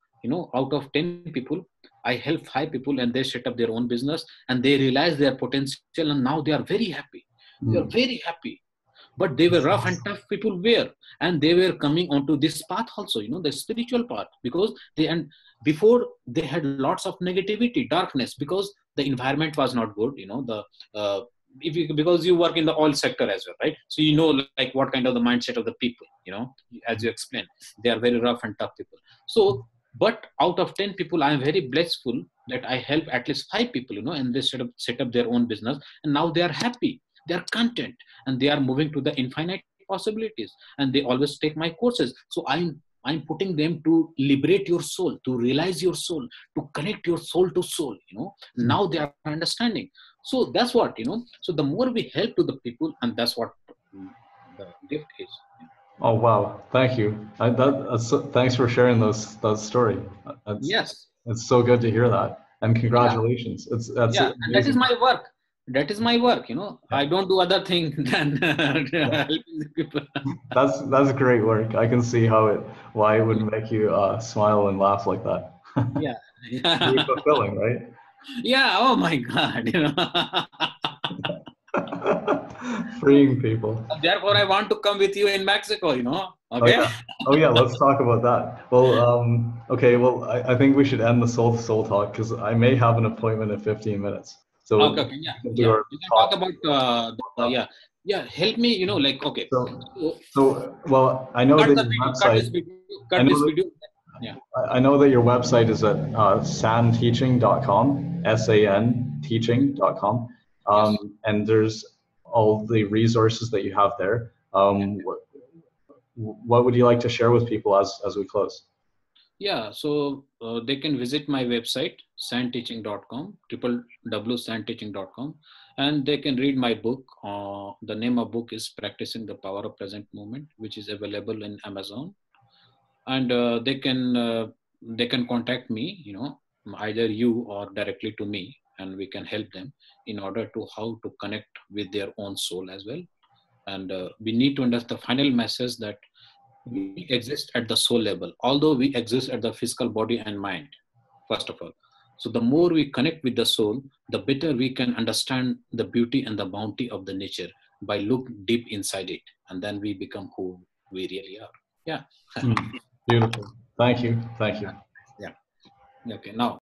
Out of 10 people, I helped 5 people, and they set up their own business, and they realized their potential, and now they are very happy. They are very happy. But they were rough and tough people were, and they were coming onto this path also, the spiritual path, because before they had lots of negativity, darkness, because the environment was not good. Because you work in the oil sector as well, right? So like what kind of the mindset of the people, as you explained, they are very rough and tough people. So, but out of 10 people, I am very blissful that I help at least 5 people, and they set up their own business, and now they are happy, they are content, and they are moving to the infinite possibilities, and they always take my courses. So I'm putting them to liberate your soul, to realize your soul, to connect your soul to soul. Now they are understanding. So that's what. So the more we help to the people, and that's what the gift is. Oh wow, thank you. Thanks for sharing that story. That's Yes. it's so good to hear that, and Yeah. congratulations. That's Yeah. And that is amazing. my work. That is my work. Yeah. I don't do other thing than Yeah. helping the people. That's great work. I can see why it would make you smile and laugh like that. Yeah. Very Yeah. fulfilling, right? Yeah. Oh my God. Freeing people. Therefore, I want to come with you in Mexico. Oh Okay. yeah. Oh yeah. Let's talk about that. Well, okay. Well, I think we should end the soul to soul talk because I may have an appointment in 15 minutes. So Okay. Okay. Yeah. we can do Yeah. our You can talk talk. about yeah. Yeah. Help me. Like okay. So, So well, I know cut that the your video. Cut this website. video. I Cut know this that video. Yeah. I know that your website is at santeaching.com, santeaching.com, Yes. and there's all the resources that you have there. Yeah. What would you like to share with people as we close? Yeah, so they can visit my website, sandteaching.com, www.sandteaching.com, and they can read my book. The name of book is Practicing the Power of Present Moment, which is available in Amazon. And they can contact me, either you or directly to me, and we can help them in order to how to connect with their own soul as well. And we need to understand the final message that we exist at the soul level, although we exist at the physical body and mind, first of all. So the more we connect with the soul, the better we can understand the beauty and the bounty of the nature by look deep inside it. And then we become who we really are. Yeah. Beautiful. Thank you. Thank you. Yeah. Okay. Now,